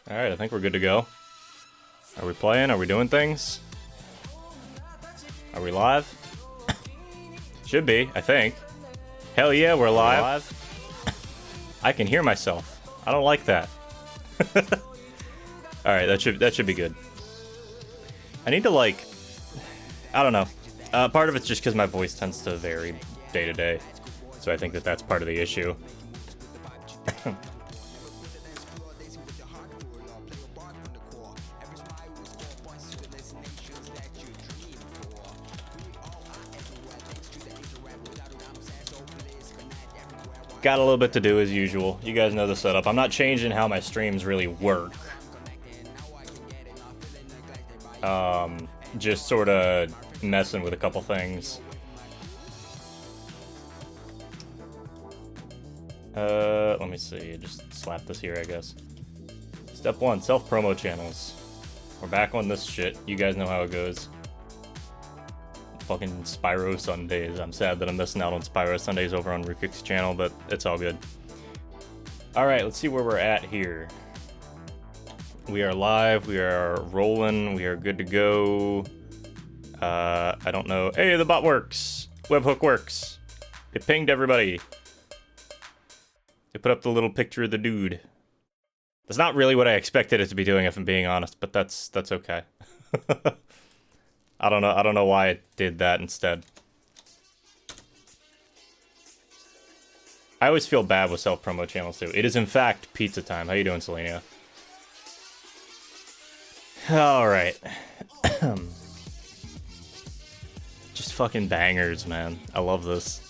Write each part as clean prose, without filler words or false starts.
Alright, I think we're good to go. Are we playing? Are we doing things? Are we live? Should be, I think. Hell yeah, we're live. I can hear myself. I don't like that. Alright, that should be good. I need to, like... I don't know. Part of it's just because my voice tends to vary day to day. So I think that that's part of the issue. Got a little bit to do as usual. You guys know the setup. I'm not changing how my streams really work. Just sort of messing with a couple things. Let me see. Just slap this here, I guess. Step 1, self-promo channels. We're back on this shit. You guys know how it goes. Fucking Spyro Sundays. I'm sad that I'm missing out on Spyro Sundays over on Rukik's channel, but it's all good. Alright, let's see where we're at here. We are live, we are rolling, we are good to go. I don't know. Hey, the bot works! Webhook works! It pinged everybody. It put up the little picture of the dude. That's not really what I expected it to be doing, if I'm being honest, but that's okay. I don't know why it did that instead. I always feel bad with self-promo channels too. It is in fact pizza time. How you doing, Selenia? Alright. Just fucking bangers, man. I love this.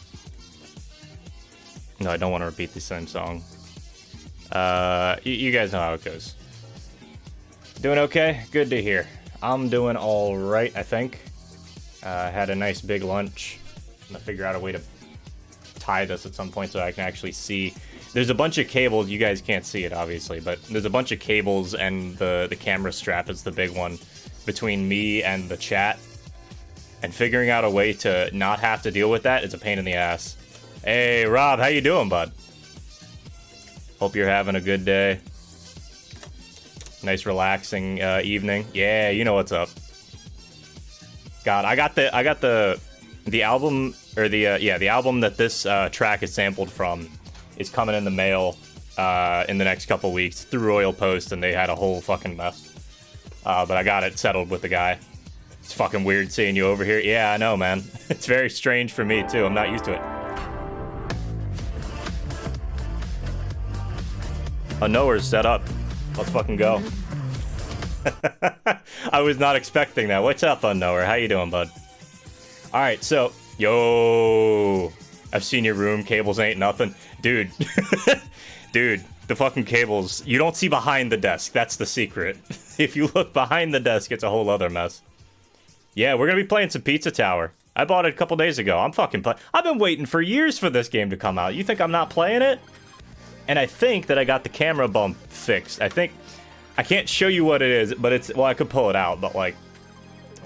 No, I don't want to repeat the same song. You guys know how it goes. Doing okay? Good to hear. I'm doing alright, I think. I had a nice big lunch. I'm gonna figure out a way to tie this at some point so I can actually see. There's a bunch of cables. You guys can't see it, obviously, but there's a bunch of cables, and the camera strap is the big one between me and the chat. And figuring out a way to not have to deal with that is a pain in the ass. Hey, Rob, how you doing, bud? Hope you're having a good day. Nice relaxing evening. Yeah, you know what's up. God, I got the album, or the album that this track is sampled from is coming in the mail in the next couple weeks through Royal Post, and they had a whole fucking mess. But I got it settled with the guy. It's fucking weird seeing you over here. Yeah, I know, man. It's very strange for me too. I'm not used to it. A knower's set up. Let's fucking go. I was not expecting that. What's up, Unknower? How you doing, bud? Alright, so... Yo! I've seen your room. Cables ain't nothing. Dude. Dude, the fucking cables... You don't see behind the desk. That's the secret. If you look behind the desk, it's a whole other mess. Yeah, we're gonna be playing some Pizza Tower. I bought it a couple days ago. I'm fucking play... I've been waiting for years for this game to come out. You think I'm not playing it? And I think that I got the camera bump fixed. I think... I can't show you what it is, but it's... Well, I could pull it out, but, like...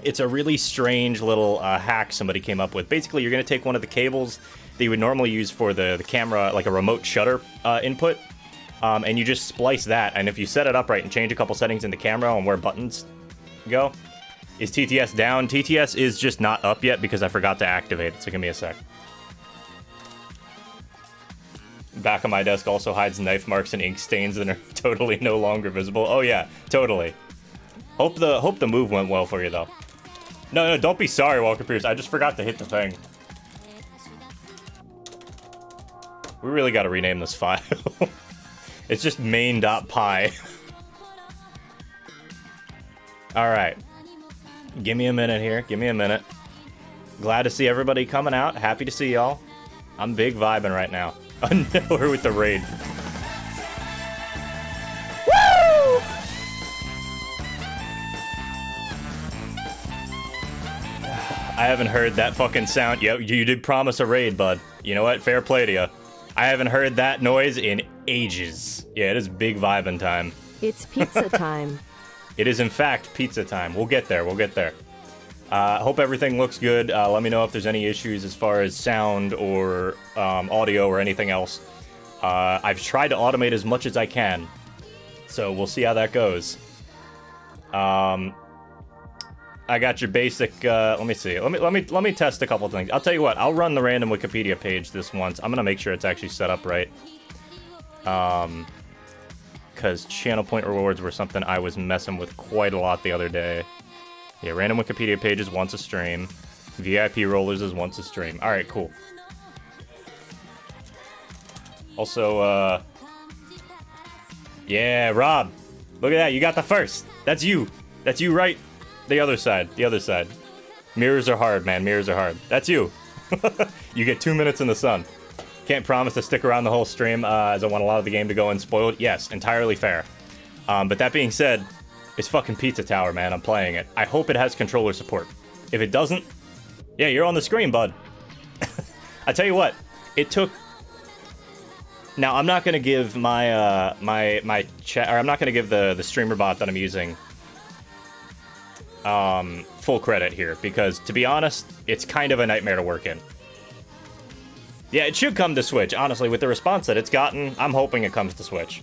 It's a really strange little hack somebody came up with. Basically, you're going to take one of the cables that you would normally use for the camera, like a remote shutter input, and you just splice that. And if you set it up right and change a couple settings in the camera on where buttons go... Is TTS down? TTS is just not up yet because I forgot to activate it, so give me a sec. Back of my desk also hides knife marks and ink stains that are totally no longer visible. Oh yeah, totally. Hope the move went well for you though. No, don't be sorry, Walker Pierce. I just forgot to hit the thing. We really got to rename this file. It's just main.py. All right. Give me a minute here. Give me a minute. Glad to see everybody coming out. Happy to see y'all. I'm big vibing right now. We're with the raid. Woo! I haven't heard that fucking sound. Yep, you did promise a raid, bud. You know what? Fair play to you. I haven't heard that noise in ages. Yeah, it is big vibing time. It's pizza time. It is, in fact, pizza time. We'll get there. We'll get there. Hope everything looks good. Let me know if there's any issues as far as sound or audio or anything else. I've tried to automate as much as I can. So we'll see how that goes. I got your basic. Let me see. Let me test a couple things. I'll tell you what. I'll run the random Wikipedia page this once. I'm gonna make sure it's actually set up right. Because channel point rewards were something I was messing with quite a lot the other day. Yeah, random Wikipedia page is once a stream. VIP rollers is once a stream. All right, cool. Also, yeah, Rob, look at that. You got the first. That's you. That's you, right? The other side. The other side. Mirrors are hard, man. Mirrors are hard. That's you. You get 2 minutes in the sun. Can't promise to stick around the whole stream, as I want a lot of the game to go unspoiled. Yes, entirely fair. But that being said, it's fucking Pizza Tower, man. I'm playing it. I hope it has controller support. If it doesn't, yeah, you're on the screen, bud. I tell you what, it took... Now, I'm not gonna give my my chat, or I'm not gonna give the streamer bot that I'm using full credit here, because to be honest, it's kind of a nightmare to work in. Yeah, it should come to Switch, honestly, with the response that it's gotten. I'm hoping it comes to Switch.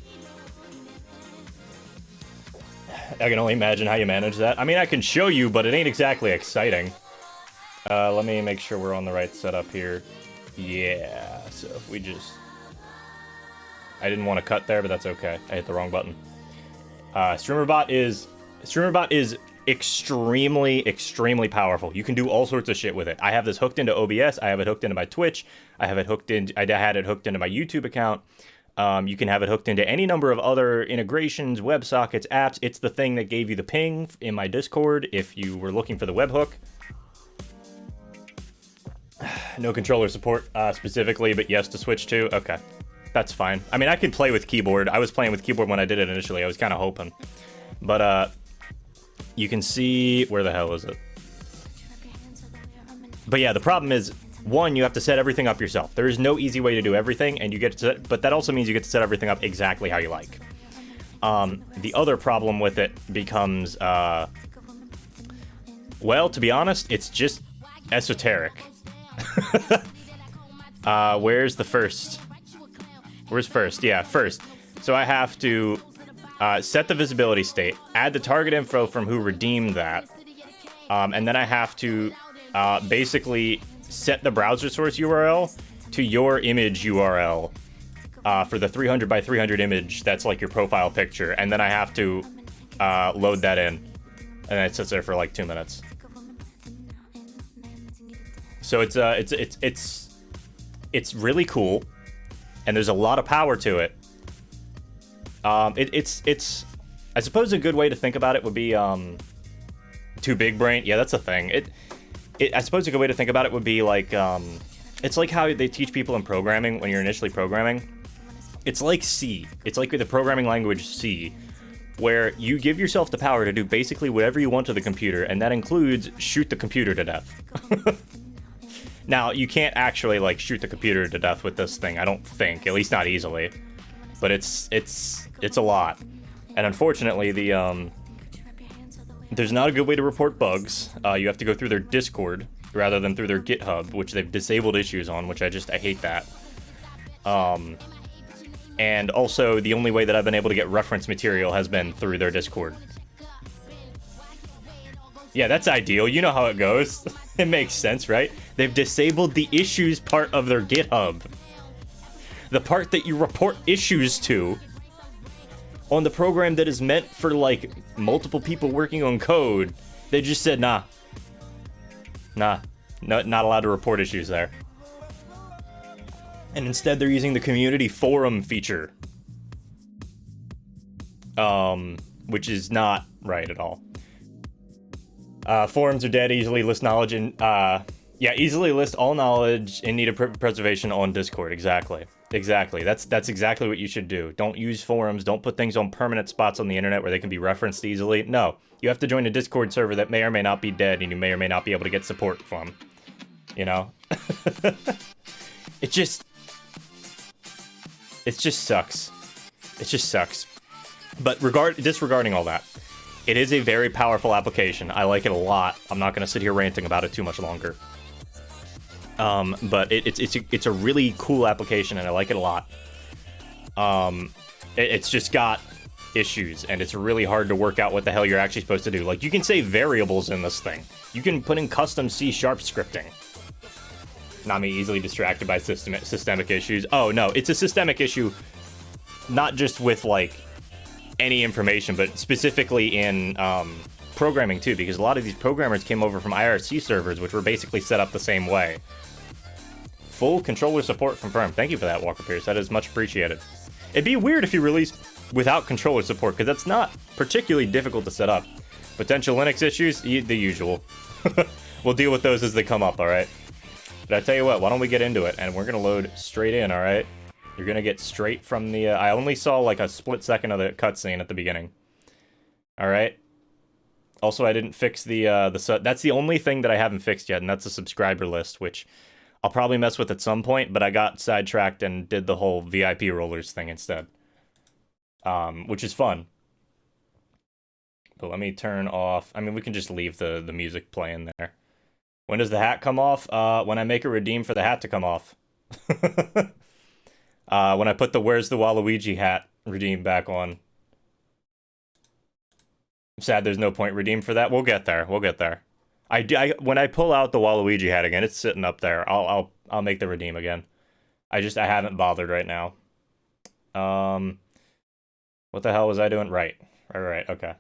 I can only imagine how you manage that. I mean, I can show you, but it ain't exactly exciting. Let me make sure we're on the right setup here. Yeah, so if we just... I didn't want to cut there, but that's okay. I hit the wrong button. StreamerBot is extremely powerful. You can do all sorts of shit with it. I have this hooked into OBS. I have it hooked into my Twitch. I had it hooked into my YouTube account. You can have it hooked into any number of other integrations, WebSockets, apps. It's the thing that gave you the ping in my Discord if you were looking for the webhook. No controller support specifically, but yes to Switch too. Okay. That's fine. I mean, I can play with keyboard. I was playing with keyboard when I did it initially. I was kind of hoping. But, you can see... Where the hell is it? But yeah, the problem is, one, you have to set everything up yourself. There is no easy way to do everything, and you get to set... But that also means you get to set everything up exactly how you like. The other problem with it becomes, well, to be honest, it's just esoteric. Where's the first... Where's first? Yeah, first. So I have to set the visibility state, add the target info from who redeemed that, and then I have to basically set the browser source URL to your image URL for the 300 by 300 image that's like your profile picture, and then I have to load that in, and it sits there for like 2 minutes. So it's really cool. And there's a lot of power to it. It's I suppose a good way to think about it would be too big brain. Yeah, that's a thing. I suppose a good way to think about it would be like it's like how they teach people in programming when you're initially programming. It's like C. It's like the programming language C, where you give yourself the power to do basically whatever you want to the computer, and that includes shoot the computer to death. Now, you can't actually, like, shoot the computer to death with this thing, I don't think. At least not easily. But it's a lot. And unfortunately, there's not a good way to report bugs. You have to go through their Discord, rather than through their GitHub, which they've disabled issues on, which I hate that. And also, the only way that I've been able to get reference material has been through their Discord. Yeah, that's ideal. You know how it goes. It makes sense, right? They've disabled the issues part of their GitHub. The part that you report issues to on the program that is meant for, like, multiple people working on code. They just said, nah. No, not allowed to report issues there. And instead they're using the community forum feature. Which is not right at all. Forums are dead, easily list knowledge and, easily list all knowledge in need of preservation on Discord. Exactly. That's exactly what you should do. Don't use forums, don't put things on permanent spots on the internet where they can be referenced easily. No, you have to join a Discord server that may or may not be dead and you may or may not be able to get support from. You know? It just sucks. It just sucks. But disregarding all that, it is a very powerful application. I like it a lot. I'm not going to sit here ranting about it too much longer. But it's a really cool application, and I like it a lot. It's just got issues, and it's really hard to work out what the hell you're actually supposed to do. Like, you can say variables in this thing. You can put in custom C# scripting. Not me, easily distracted by systemic issues. Oh, no, it's a systemic issue, not just with, like, any information, but specifically in programming, too, because a lot of these programmers came over from IRC servers, which were basically set up the same way. Full controller support confirmed. Thank you for that, Walker Pierce. That is much appreciated. It'd be weird if you released without controller support, because that's not particularly difficult to set up. Potential Linux issues? The usual. We'll deal with those as they come up, alright? But I tell you what, why don't we get into it, and we're gonna load straight in, alright? You're gonna get straight from the, I only saw like a split second of the cutscene at the beginning. Alright? Also, I didn't fix that's the only thing that I haven't fixed yet, and that's the subscriber list, which I'll probably mess with at some point, but I got sidetracked and did the whole VIP rollers thing instead. Which is fun. But let me turn off, I mean, we can just leave the music playing there. When does the hat come off? When I make a redeem for the hat to come off. When I put the Where's the Waluigi hat redeem back on. I'm sad there's no point redeem for that. We'll get there. We'll get there. When I pull out the Waluigi hat again, it's sitting up there. I'll make the redeem again. I haven't bothered right now. What the hell was I doing? Right. Right, okay.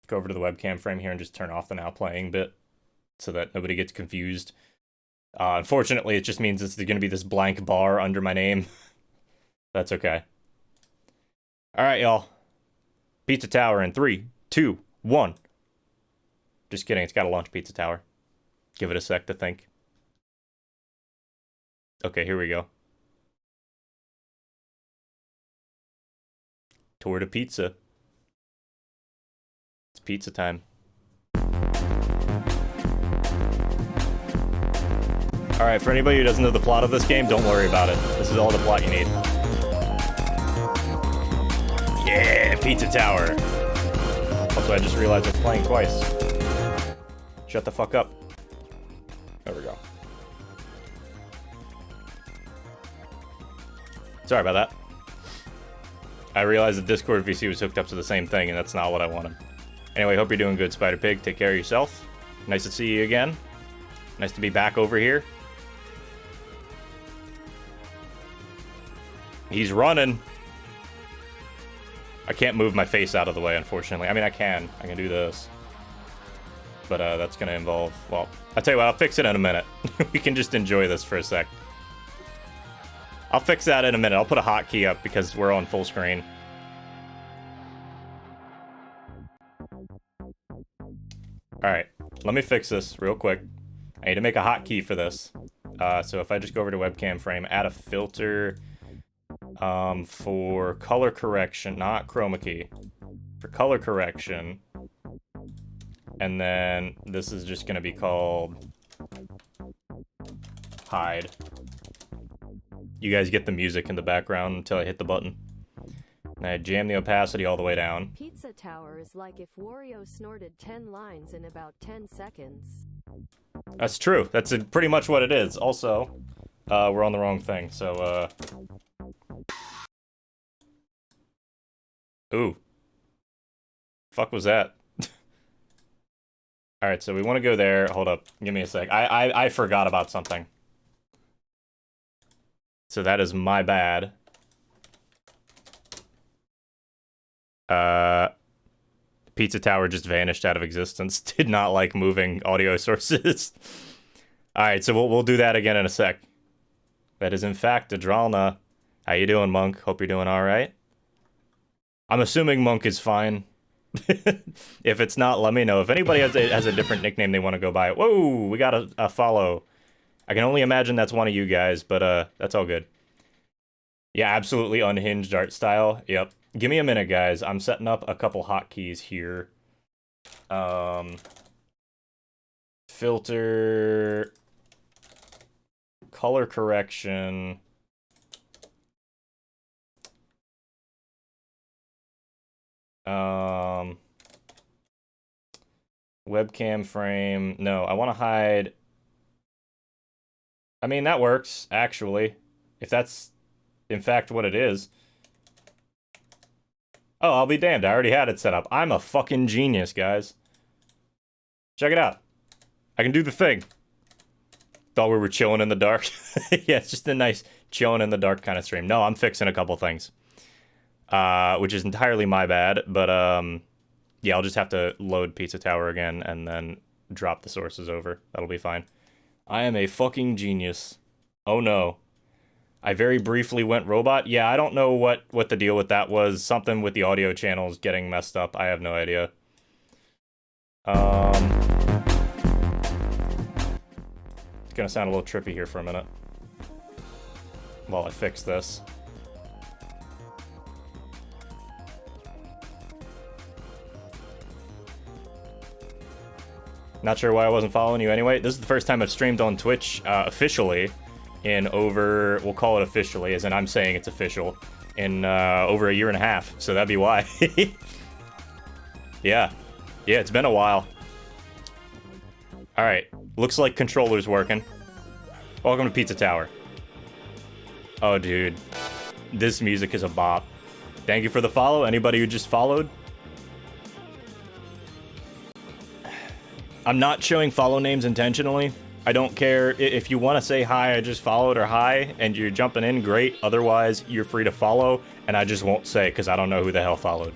Go over to the webcam frame here and just turn off the now playing bit so that nobody gets confused. Unfortunately, it just means it's going to be this blank bar under my name. That's okay. Alright, y'all. Pizza Tower in 3, 2, 1. Just kidding, it's got to launch Pizza Tower. Give it a sec to think. Okay, here we go. Tour to pizza. It's pizza time. Alright, for anybody who doesn't know the plot of this game, don't worry about it. This is all the plot you need. Yeah, Pizza Tower. Also, I just realized it's playing twice. Shut the fuck up. There we go. Sorry about that. I realized the Discord VC was hooked up to the same thing, and that's not what I wanted. Anyway, hope you're doing good, Spider Pig. Take care of yourself. Nice to see you again. Nice to be back over here. He's running. I can't move my face out of the way, unfortunately. I mean, I can do this. But that's going to involve... Well, I'll tell you what, I'll fix it in a minute. We can just enjoy this for a sec. I'll fix that in a minute. I'll put a hotkey up because we're on full screen. Alright, let me fix this real quick. I need to make a hotkey for this. So if I just go over to webcam frame, add a filter for color correction, not chroma key. For color correction. And then this is just going to be called hide. You guys get the music in the background until I hit the button. And I jam the opacity all the way down. Pizza Tower is like if Wario snorted 10 lines in about 10 seconds. That's true. That's pretty much what it is. Also, we're on the wrong thing, so, Ooh. Fuck was that? Alright, so we want to go there. Hold up. Give me a sec. I forgot about something. So that is my bad. Pizza Tower just vanished out of existence. Did not like moving audio sources. Alright, so we'll do that again in a sec. That is in fact Adralna. How you doing, Monk? Hope you're doing alright. I'm assuming Monk is fine. If it's not, let me know. If anybody has a different nickname they want to go by. Whoa, we got a follow. I can only imagine that's one of you guys, but that's all good. Yeah, absolutely unhinged art style. Yep. Give me a minute, guys. I'm setting up a couple hotkeys here. Filter, color correction. Webcam frame. No, I want to hide. I mean, that works, actually. If that's, in fact, what it is. Oh, I'll be damned. I already had it set up. I'm a fucking genius, guys. Check it out. I can do the thing. Thought we were chilling in the dark. Yeah, it's just a nice chilling in the dark kind of stream. No, I'm fixing a couple things. Which is entirely my bad, but yeah, I'll just have to load Pizza Tower again and then drop the sources over. That'll be fine. I am a fucking genius. Oh no. I very briefly went robot. Yeah, I don't know what the deal with that was. Something with the audio channels getting messed up. I have no idea. It's gonna sound a little trippy here for a minute while I fix this. Not sure why I wasn't following you anyway. This is the first time I've streamed on Twitch officially in over, we'll call it officially, as in I'm saying it's official, in over a year and a half. So that'd be why. Yeah. Yeah, it's been a while. Alright. Looks like controller's working. Welcome to Pizza Tower. Oh, dude. This music is a bop. Thank you for the follow. Anybody who just followed. I'm not showing follow names intentionally. I don't care if you want to say hi, I just followed, or hi, and you're jumping in, great. Otherwise, you're free to follow, and I just won't say because I don't know who the hell followed.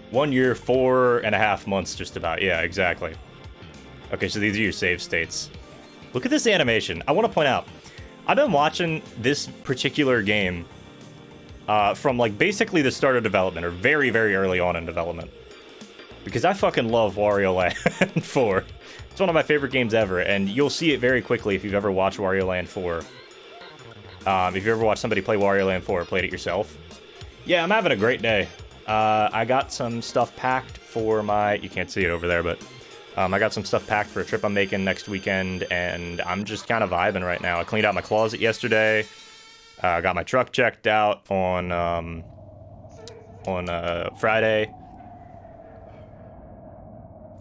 1 year, 4.5 months, just about. Yeah, exactly. Okay, so these are your save states. Look at this animation. I want to point out, I've been watching this particular game from like basically the start of development, or very, very early on in development. Because I fucking love Wario Land 4. It's one of my favorite games ever, and you'll see it very quickly if you've ever watched Wario Land 4. If you've ever watched somebody play Wario Land 4 or played it yourself. Yeah, I'm having a great day. I got some stuff packed for my... You can't see it over there, but... I got some stuff packed for a trip I'm making next weekend, and I'm just kind of vibing right now. I cleaned out my closet yesterday. Got my truck checked out on Friday.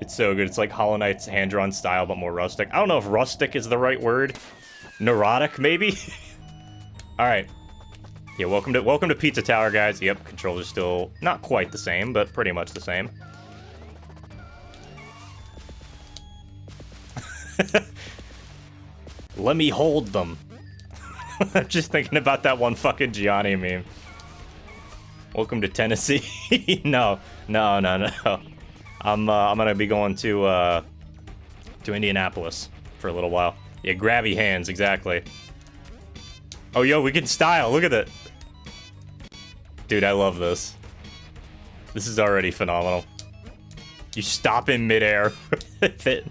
It's so good. It's like Hollow Knight's hand-drawn style, but more rustic. I don't know if rustic is the right word. Neurotic, maybe? Alright. Yeah, welcome to Pizza Tower, guys. Yep, controller's still not quite the same, but pretty much the same. Let me hold them. I'm just thinking about that one fucking Gianni meme. Welcome to Tennessee. No. I'm gonna be going to Indianapolis for a little while. Yeah, grabby hands, exactly. Oh, yo, we can style. Look at it. Dude, I love this. This is already phenomenal. You stop in midair. Fit.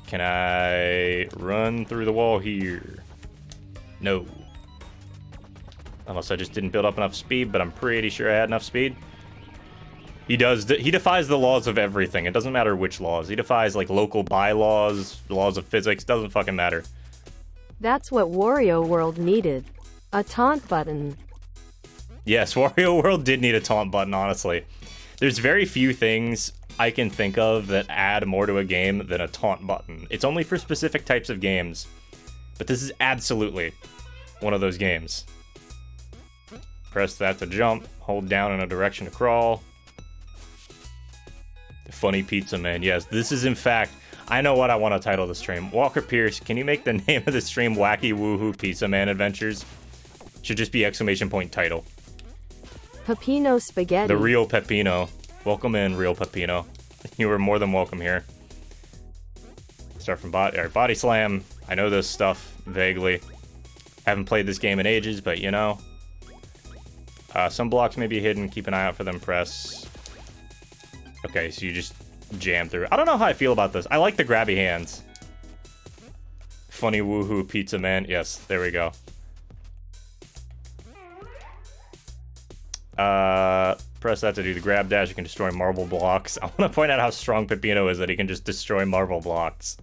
Can I run through the wall here? No. Unless I just didn't build up enough speed, but I'm pretty sure I had enough speed. He does. He defies the laws of everything. It doesn't matter which laws. He defies, like, local bylaws, laws of physics. Doesn't fucking matter. That's what Wario World needed. A taunt button. Yes, Wario World did need a taunt button, honestly. There's very few things I can think of that add more to a game than a taunt button. It's only for specific types of games. But this is absolutely one of those games. Press that to jump, hold down in a direction to crawl. The funny pizza man. Yes, this is in fact, I know what I want to title the stream. Walker Pierce, can you make the name of the stream Wacky Woohoo Pizza Man Adventures? Should just be exclamation point title. Pepino Spaghetti. The real Pepino. Welcome in, real Pepino. You were more than welcome here. Start from body slam. I know this stuff vaguely. Haven't played this game in ages, but you know. Some blocks may be hidden. Keep an eye out for them. Press. Okay, so you just jam through. I don't know how I feel about this. I like the grabby hands. Funny woohoo pizza man. Yes, there we go. Press that to do the grab dash. You can destroy marble blocks. I want to point out how strong Pepino is that he can just destroy marble blocks.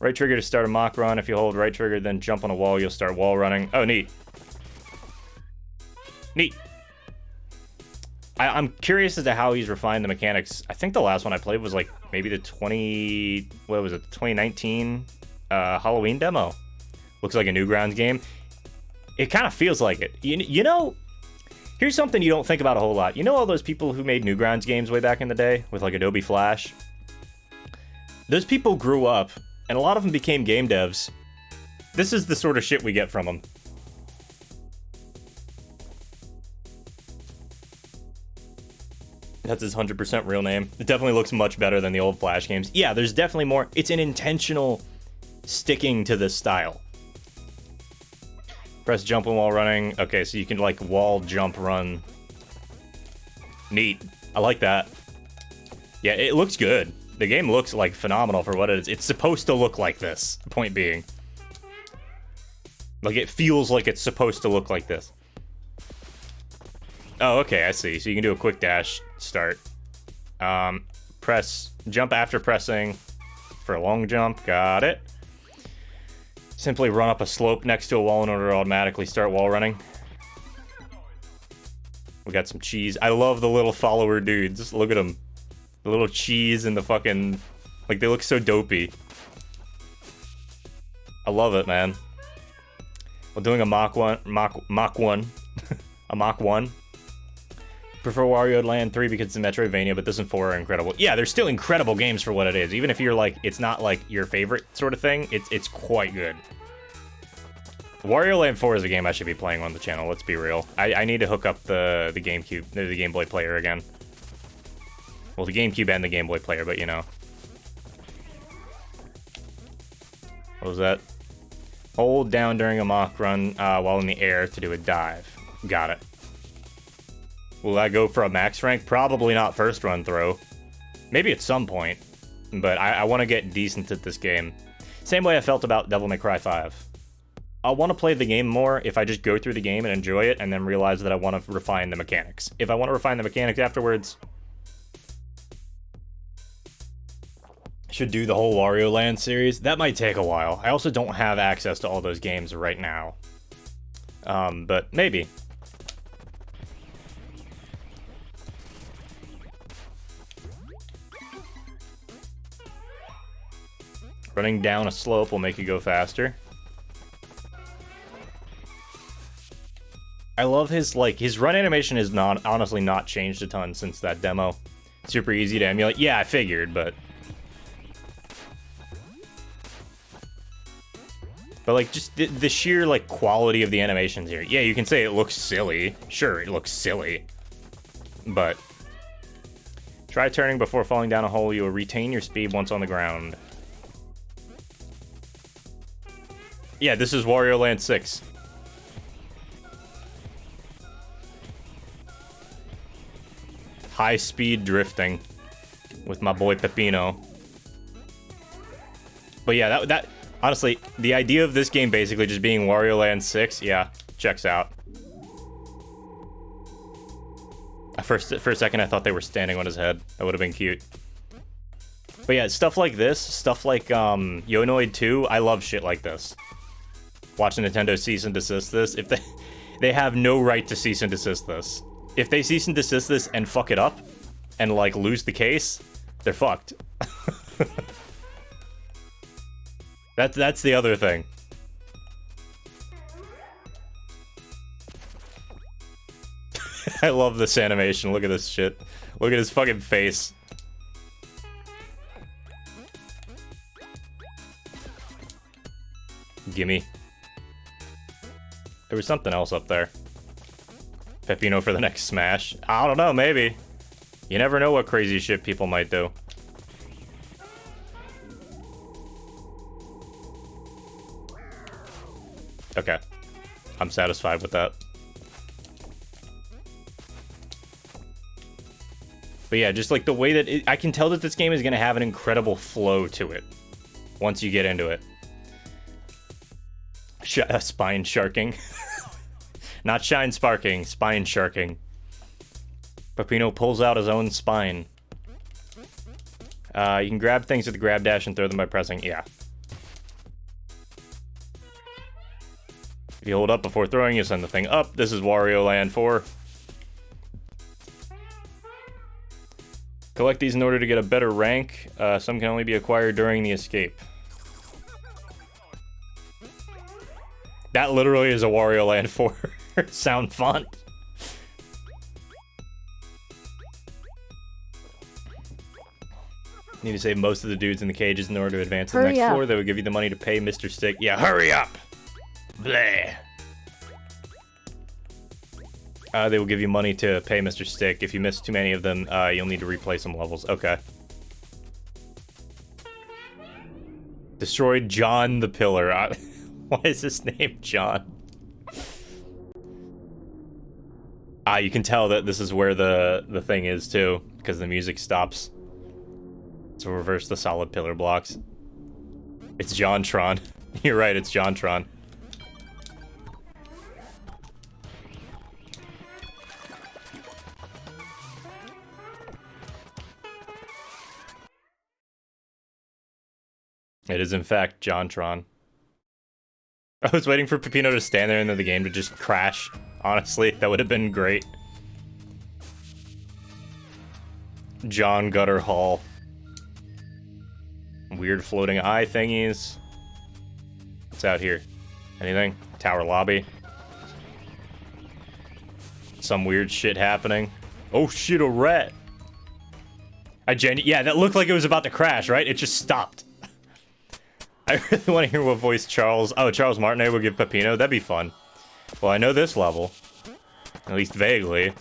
Right trigger to start a mock run. If you hold right trigger, then jump on a wall, you'll start wall running. Oh, neat. Neat. I'm curious as to how he's refined the mechanics. I think the last one I played was like maybe the 2019 Halloween demo. Looks like a Newgrounds game. It kind of feels like it. You know, here's something you don't think about a whole lot. You know all those people who made Newgrounds games way back in the day with like Adobe Flash? Those people grew up, and a lot of them became game devs. This is the sort of shit we get from them. That's his 100% real name. It definitely looks much better than the old Flash games. Yeah, there's definitely more. It's an intentional sticking to this style. Press jump while running. Okay, so you can like wall jump run. Neat. I like that. Yeah, it looks good. The game looks like phenomenal for what it is. It's supposed to look like this, point being. Like it feels like it's supposed to look like this. Oh, okay, I see. So you can do a quick dash start. Press jump after pressing for a long jump. Got it. Simply run up a slope next to a wall in order to automatically start wall running. We got some cheese. I love the little follower dudes. Look at them. The little cheese and the fucking... Like, they look so dopey. I love it, man. We're doing a Mach 1. A Mach 1. Prefer Wario Land 3 because it's a Metroidvania, but this and 4 are incredible. Yeah, they're still incredible games for what it is. Even if you're like, it's not like your favorite sort of thing, it's quite good. Wario Land 4 is a game I should be playing on the channel, let's be real. I need to hook up the GameCube, the Game Boy player again. Well, the GameCube and the Game Boy player, but you know. What was that? Hold down during a Mach run while in the air to do a dive. Got it. Will I go for a max rank? Probably not first run through. Maybe at some point. But I want to get decent at this game. Same way I felt about Devil May Cry 5. I want to play the game more if I just go through the game and enjoy it and then realize that I want to refine the mechanics. If I want to refine the mechanics afterwards, I should do the whole Wario Land series. That might take a while. I also don't have access to all those games right now. But maybe. Running down a slope will make you go faster. I love his run animation is honestly not changed a ton since that demo. Super easy to emulate. Yeah, I figured, but like just the sheer like quality of the animations here. Yeah, you can say it looks silly. Sure, it looks silly. But try turning before falling down a hole. You will retain your speed once on the ground. Yeah, this is Wario Land 6. High-speed drifting with my boy Peppino. But yeah, that honestly, the idea of this game basically just being Wario Land 6, yeah, checks out. For a second, I thought they were standing on his head. That would have been cute. But yeah, stuff like this, stuff like Yonoid 2, I love shit like this. Watch Nintendo cease and desist this. If they have no right to cease and desist this. If they cease and desist this and fuck it up and like lose the case, they're fucked. That's the other thing. I love this animation. Look at this shit. Look at his fucking face. Gimme. There was something else up there. Peppino for the next Smash. I don't know, maybe. You never know what crazy shit people might do. Okay. I'm satisfied with that. But yeah, just like the way that I can tell that this game is going to have an incredible flow to it once you get into it. Spine sharking. Not shine sparking, spine sharking. Peppino pulls out his own spine. You can grab things with the grab dash and throw them by pressing, yeah. If you hold up before throwing, you send the thing up. This is Wario Land 4. Collect these in order to get a better rank. Some can only be acquired during the escape. That literally is a Wario Land 4 sound font. Need to save most of the dudes in the cages in order to advance to the next floor. They would give you the money to pay Mr. Stick. Yeah, hurry up! Bleh. They will give you money to pay Mr. Stick. If you miss too many of them, you'll need to replay some levels. Okay. Destroyed John the Pillar. Why is his name John? You can tell that this is where the thing is, too, because the music stops. So reverse the solid pillar blocks. It's JonTron. You're right, it's JonTron. It is, in fact, JonTron. I was waiting for Peppino to stand there and then the game to just crash. Honestly, that would have been great. John Gutter Hall. Weird floating eye thingies. What's out here? Anything? Tower lobby. Some weird shit happening. Oh shit, a rat. Yeah, that looked like it was about to crash, right? It just stopped. I really want to hear what voice Charles Martinet would give Peppino. That'd be fun. Well, I know this level. At least vaguely.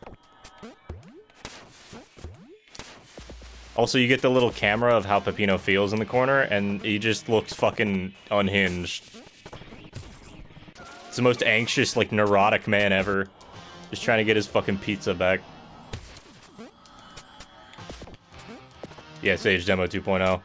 Also, you get the little camera of how Peppino feels in the corner, and he just looks fucking unhinged. It's the most anxious, like, neurotic man ever. Just trying to get his fucking pizza back. Yeah, Sage Demo 2.0.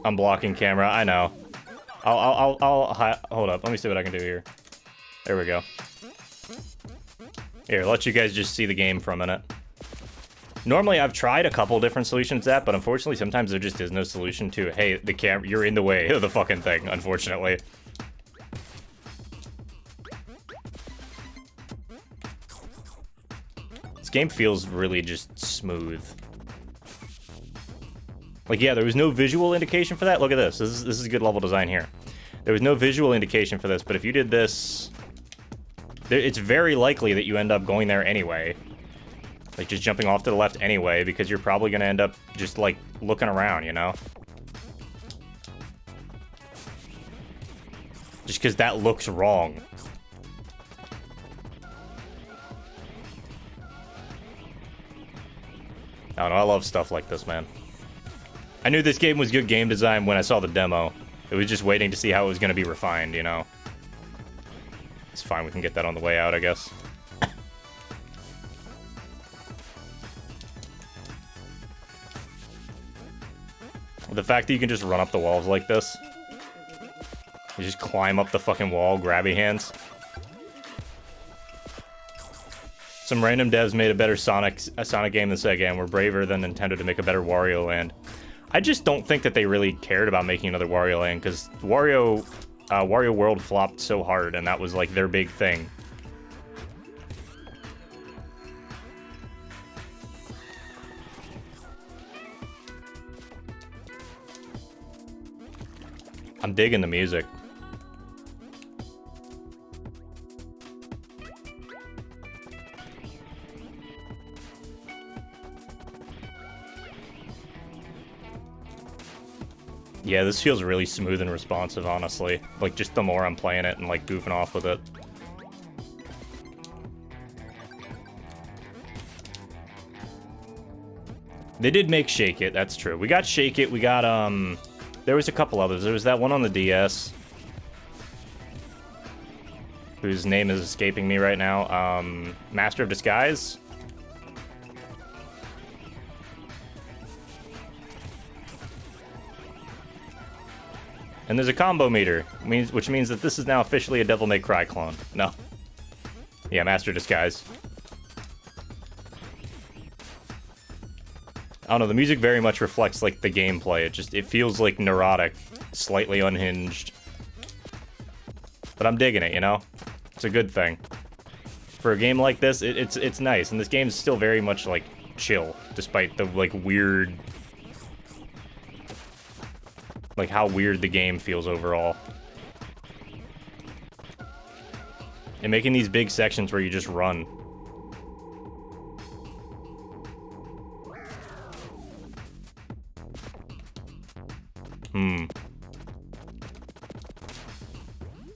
I'm blocking camera, I know. I'll hold up. Let me see what I can do here. There we go. Here, let you guys just see the game for a minute. Normally, I've tried a couple different solutions to that, but unfortunately, sometimes there just is no solution to, hey, the camera, you're in the way of the fucking thing, unfortunately. This game feels really just smooth. Like, yeah, there was no visual indication for that. Look at this. This is good level design here. There was no visual indication for this, but if you did this... It's very likely that you end up going there anyway. Like, just jumping off to the left anyway, because you're probably going to end up just, like, looking around, you know? Just because that looks wrong. I don't know, I love stuff like this, man. I knew this game was good game design when I saw the demo. It was just waiting to see how it was going to be refined, you know? It's fine, we can get that on the way out, I guess. The fact that you can just run up the walls like this. You just climb up the fucking wall, grabby hands. Some random devs made a better Sonic game than Sega and were braver than Nintendo to make a better Wario Land. I just don't think that they really cared about making another Wario Land, because Wario World flopped so hard, and that was, like, their big thing. I'm digging the music. Yeah, this feels really smooth and responsive, honestly. Like, just the more I'm playing it and, like, goofing off with it. They did make Shake It, that's true. We got Shake It, we got, there was a couple others. There was that one on the DS. Whose name is escaping me right now. Master of Disguise? And there's a combo meter, which means that this is now officially a Devil May Cry clone. No. Yeah, Master Disguise. I don't know, the music very much reflects, like, the gameplay. It feels, like, neurotic, slightly unhinged. But I'm digging it, you know? It's a good thing. For a game like this, it's nice. And this game is still very much, like, chill. Despite the, like, weird... Like, how weird the game feels overall. And making these big sections where you just run.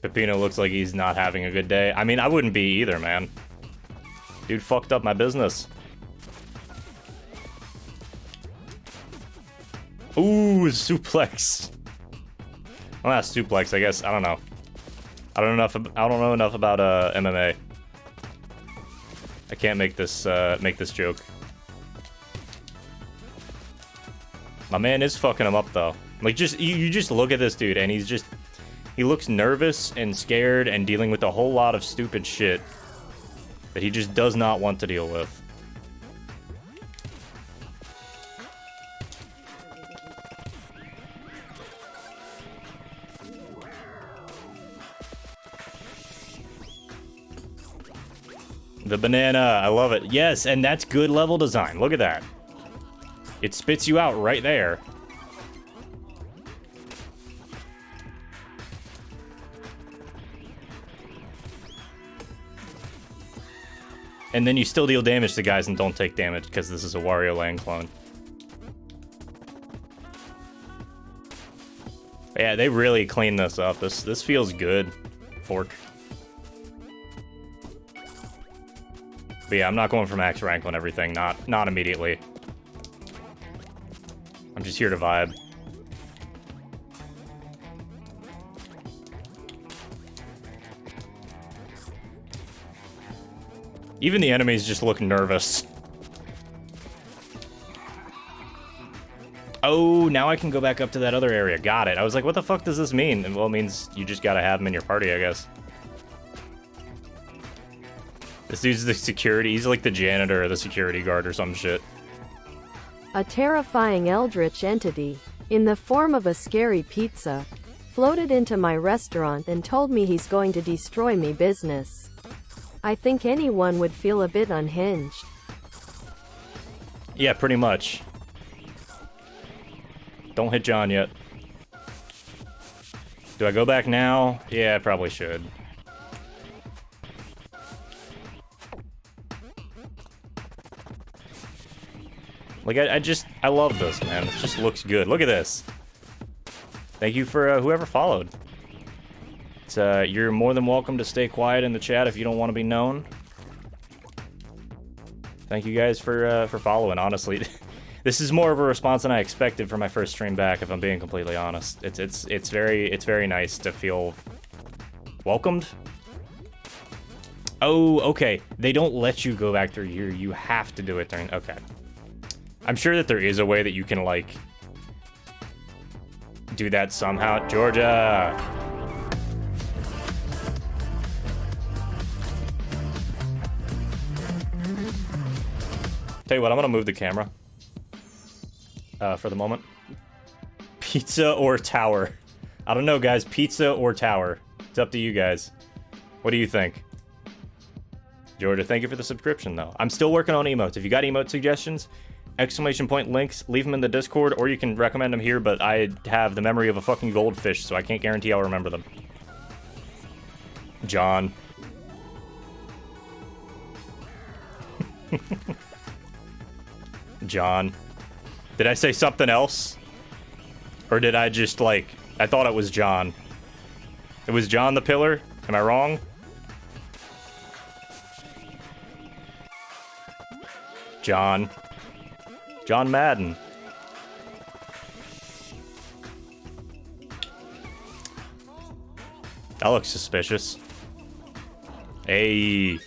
Peppino looks like he's not having a good day. I mean, I wouldn't be either, man. Dude fucked up my business. Ooh, suplex. Well, not suplex, I guess. I don't know. I don't know enough about MMA. I can't make this joke. My man is fucking him up though. Like, just you just look at this dude and he looks nervous and scared and dealing with a whole lot of stupid shit that he just does not want to deal with. The banana, I love it. Yes, and that's good level design. Look at that. It spits you out right there. And then you still deal damage to guys and don't take damage because this is a Wario Land clone. But yeah, they really cleaned this up. This feels good. Fork. But yeah, I'm not going for max rank on everything. Not immediately. I'm just here to vibe. Even the enemies just look nervous. Oh, now I can go back up to that other area. Got it. I was like, what the fuck does this mean? And well, it means you just gotta have him in your party, I guess. This dude's the security. He's like the janitor or the security guard or some shit. A terrifying eldritch entity, in the form of a scary pizza, floated into my restaurant and told me he's going to destroy me business. I think anyone would feel a bit unhinged. Yeah, pretty much. Don't hit John yet. Do I go back now? Yeah, I probably should. Like, I love this, man. It just looks good. Look at this. Thank you for whoever followed. It's, you're more than welcome to stay quiet in the chat if you don't want to be known. Thank you guys for following, honestly. This is more of a response than I expected for my first stream back, if I'm being completely honest. It's very nice to feel welcomed. Oh, okay. They don't let you go back through here. You have to do it during... Okay. I'm sure that there is a way that you can, like, do that somehow. Georgia! Tell you what, I'm gonna move the camera. For the moment. Pizza or tower? I don't know, guys. Pizza or tower? It's up to you guys. What do you think? Georgia, thank you for the subscription, though. I'm still working on emotes. If you got emote suggestions, exclamation point links, leave them in the Discord, or you can recommend them here, but I have the memory of a fucking goldfish, so I can't guarantee I'll remember them. John. John. Did I say something else? Or did I just, like... I thought it was John. It was John the Pillar? Am I wrong? John. John Madden. That looks suspicious. Hey.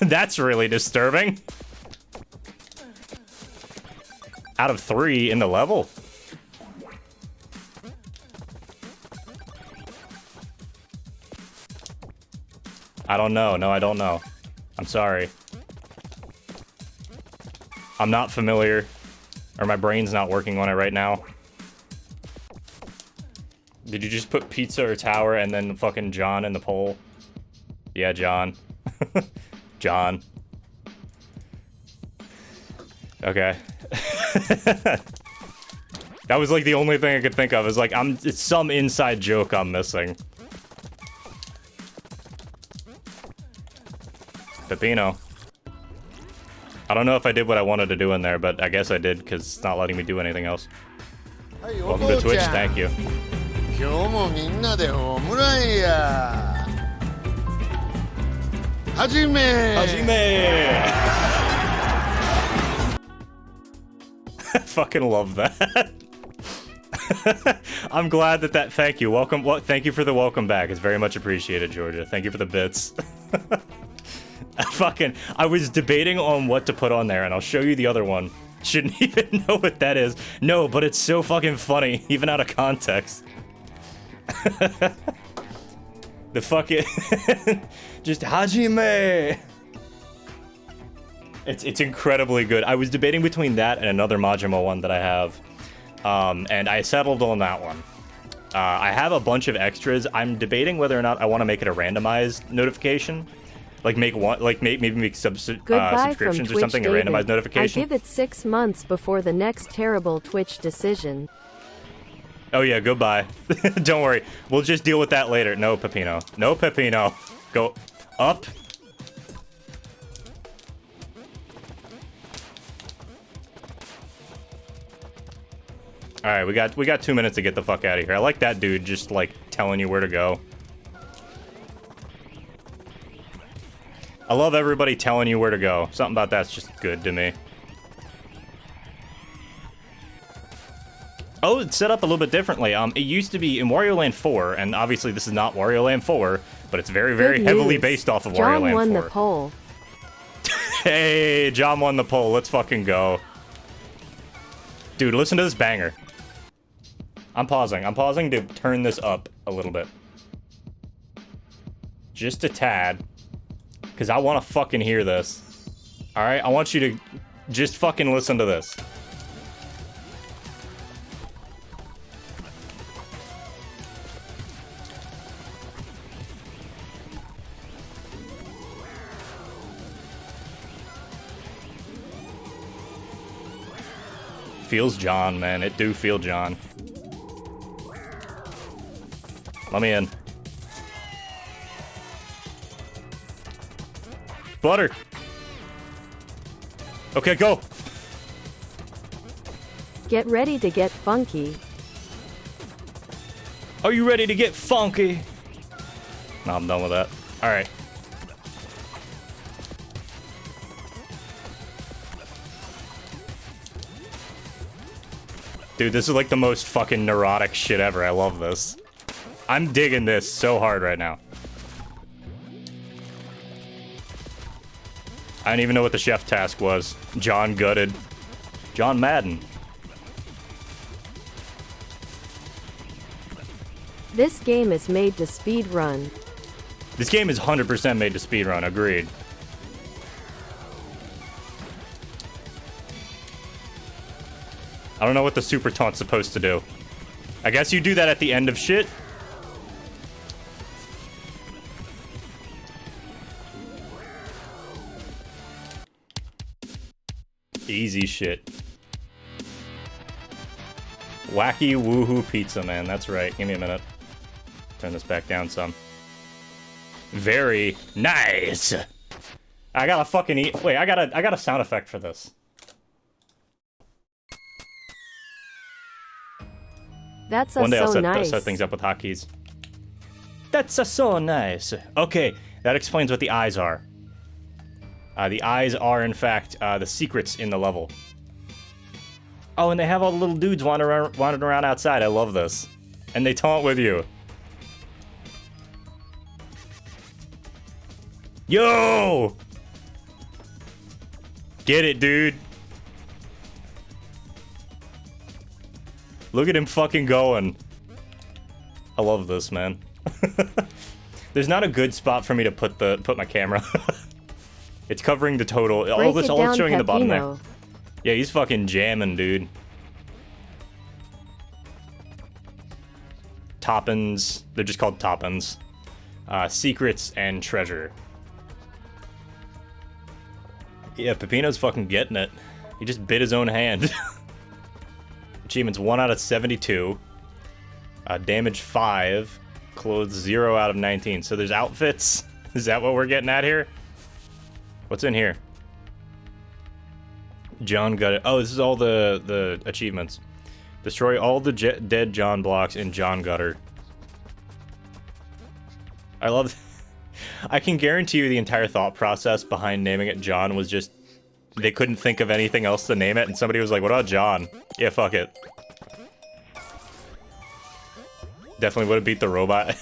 That's really disturbing. Out of 3 in the level. I don't know. No, I don't know. I'm sorry. I'm not familiar. Or my brain's not working on it right now. Did you just put pizza or tower and then fucking John in the poll? Yeah, John. John. Okay. That was like the only thing I could think of. Is like it's some inside joke I'm missing. Pepino. I don't know if I did what I wanted to do in there, but I guess I did because it's not letting me do anything else. Welcome to Twitch, thank you. Hajime! I fucking love that. I'm glad that thank you. Welcome. Thank you for the welcome back. It's very much appreciated, Georgia. Thank you for the bits. I was debating on what to put on there, and I'll show you the other one. Shouldn't even know what that is. No, but it's so fucking funny, even out of context. The fucking just Hajime. It's incredibly good. I was debating between that and another Majima one that I have, and I settled on that one. I have a bunch of extras. I'm debating whether or not I want to make it a randomized notification, like make one, like maybe make subscriptions or something, David. A randomized notification. I give it 6 months before the next terrible Twitch decision. Oh yeah, goodbye. Don't worry, we'll just deal with that later. No, Pepino. No, Pepino. Go up. All right, we got 2 minutes to get the fuck out of here. I like that dude just like telling you where to go. I love everybody telling you where to go. Something about that's just good to me. Oh, it's set up a little bit differently. It used to be in Wario Land 4, and obviously this is not Wario Land 4, but it's very, very heavily based off of Wario Land 4. John won the poll. Hey, John won the poll. Let's fucking go. Dude, listen to this banger. I'm pausing. I'm pausing to turn this up a little bit. Just a tad. Because I want to fucking hear this. Alright? I want you to just fucking listen to this. Feels John, man. It do feel John. Let me in. Butter. Okay, go. Get ready to get funky. Are you ready to get funky? No, I'm done with that. All right. Dude, this is like the most fucking neurotic shit ever. I love this. I'm digging this so hard right now. I don't even know what the chef task was. John gutted. John Madden. This game is made to speedrun. This game is 100% made to speedrun, agreed. I don't know what the super taunt's supposed to do. I guess you do that at the end of shit. Easy shit. Wacky woohoo pizza, man. That's right. Give me a minute. Turn this back down some. Very nice. I gotta fucking eat. Wait, I got a sound effect for this. That's One day so I'll nice. set things up with hotkeys. That's so nice. Okay, that explains what the eyes are. The eyes are, in fact, the secrets in the level. Oh, and they have all the little dudes wandering around outside. I love this. And they taunt with you. Yo! Get it, dude. Look at him fucking going. I love this, man. There's not a good spot for me to put my camera. It's covering the total. All it's showing in the bottom there. Yeah, he's fucking jamming, dude. Toppins. They're just called Toppins. Secrets and treasure. Yeah, Pepino's fucking getting it. He just bit his own hand. Achievements 1 out of 72. Damage 5. Clothes 0 out of 19. So there's outfits. Is that what we're getting at here? What's in here? John got it. Oh, this is all the achievements. Destroy all the dead John blocks in John Gutter. I love... I can guarantee you the entire thought process behind naming it John was just... They couldn't think of anything else to name it, and somebody was like, what about John? Yeah, fuck it. Definitely would have beat the robot.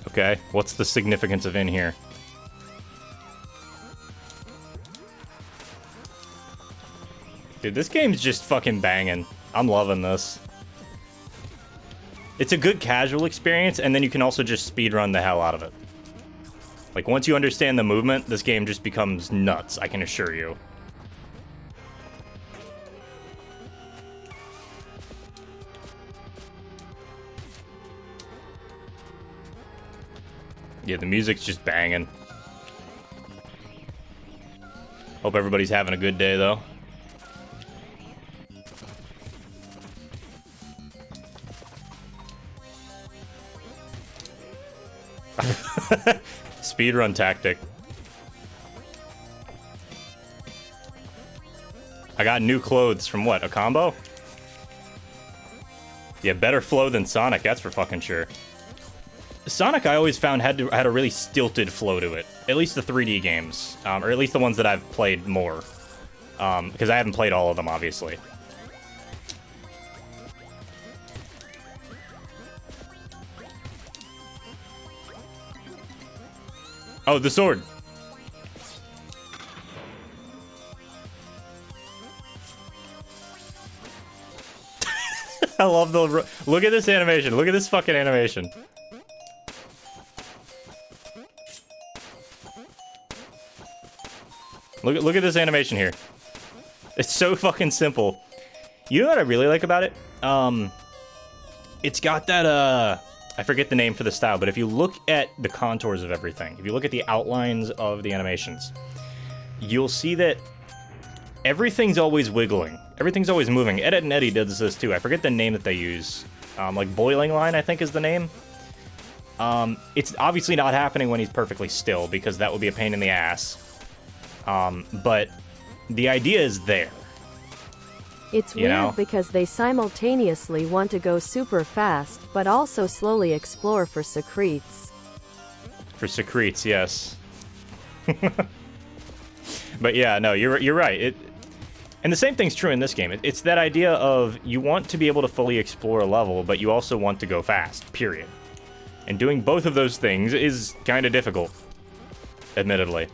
Okay, what's the significance of in here? Dude, this game's just fucking banging. I'm loving this. It's a good casual experience, and then you can also just speedrun the hell out of it. Like, once you understand the movement, this game just becomes nuts, I can assure you. Yeah, the music's just banging. Hope everybody's having a good day, though. Speedrun tactic. I got new clothes from what? A combo? Yeah, better flow than Sonic, that's for fucking sure. Sonic, I always found had a really stilted flow to it. At least the 3D games, or at least the ones that I've played more, because I haven't played all of them, obviously. Oh, the sword. I love the... Look at this animation. Look at this fucking animation. Look at this animation here. It's so fucking simple. You know what I really like about it? It's got that, I forget the name for the style, but if you look at the contours of everything, if you look at the outlines of the animations, you'll see that everything's always wiggling. Everything's always moving. Ed, Edd n Eddy does this too. I forget the name that they use. Like Boiling Line, I think is the name. It's obviously not happening when he's perfectly still, because that would be a pain in the ass. But the idea is there. It's weird because they simultaneously want to go super fast, but also slowly explore for secrets. For secrets, yes. But yeah, no, you're right. And the same thing's true in this game. It's that idea of you want to be able to fully explore a level, but you also want to go fast, period. And doing both of those things is kind of difficult, admittedly.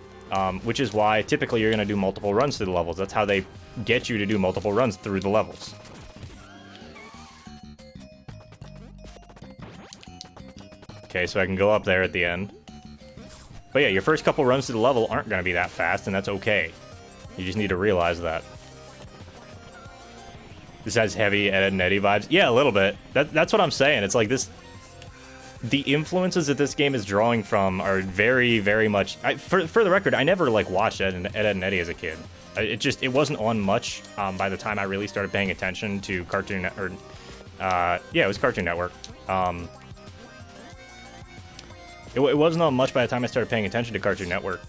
Which is why typically you're going to do multiple runs through the levels. That's how they get you to do multiple runs through the levels. Okay, so I can go up there at the end. But yeah, your first couple runs through the level aren't going to be that fast, and that's okay. You just need to realize that. This has heavy Ed, Edd n Eddy vibes. Yeah, a little bit. That's what I'm saying. It's like this... The influences that this game is drawing from are very, very much... For the record, I never, like, watched Ed, Edd n Eddy as a kid. It wasn't on much by the time I really started paying attention to Cartoon Network. Yeah, it was Cartoon Network. It wasn't on much by the time I started paying attention to Cartoon Network.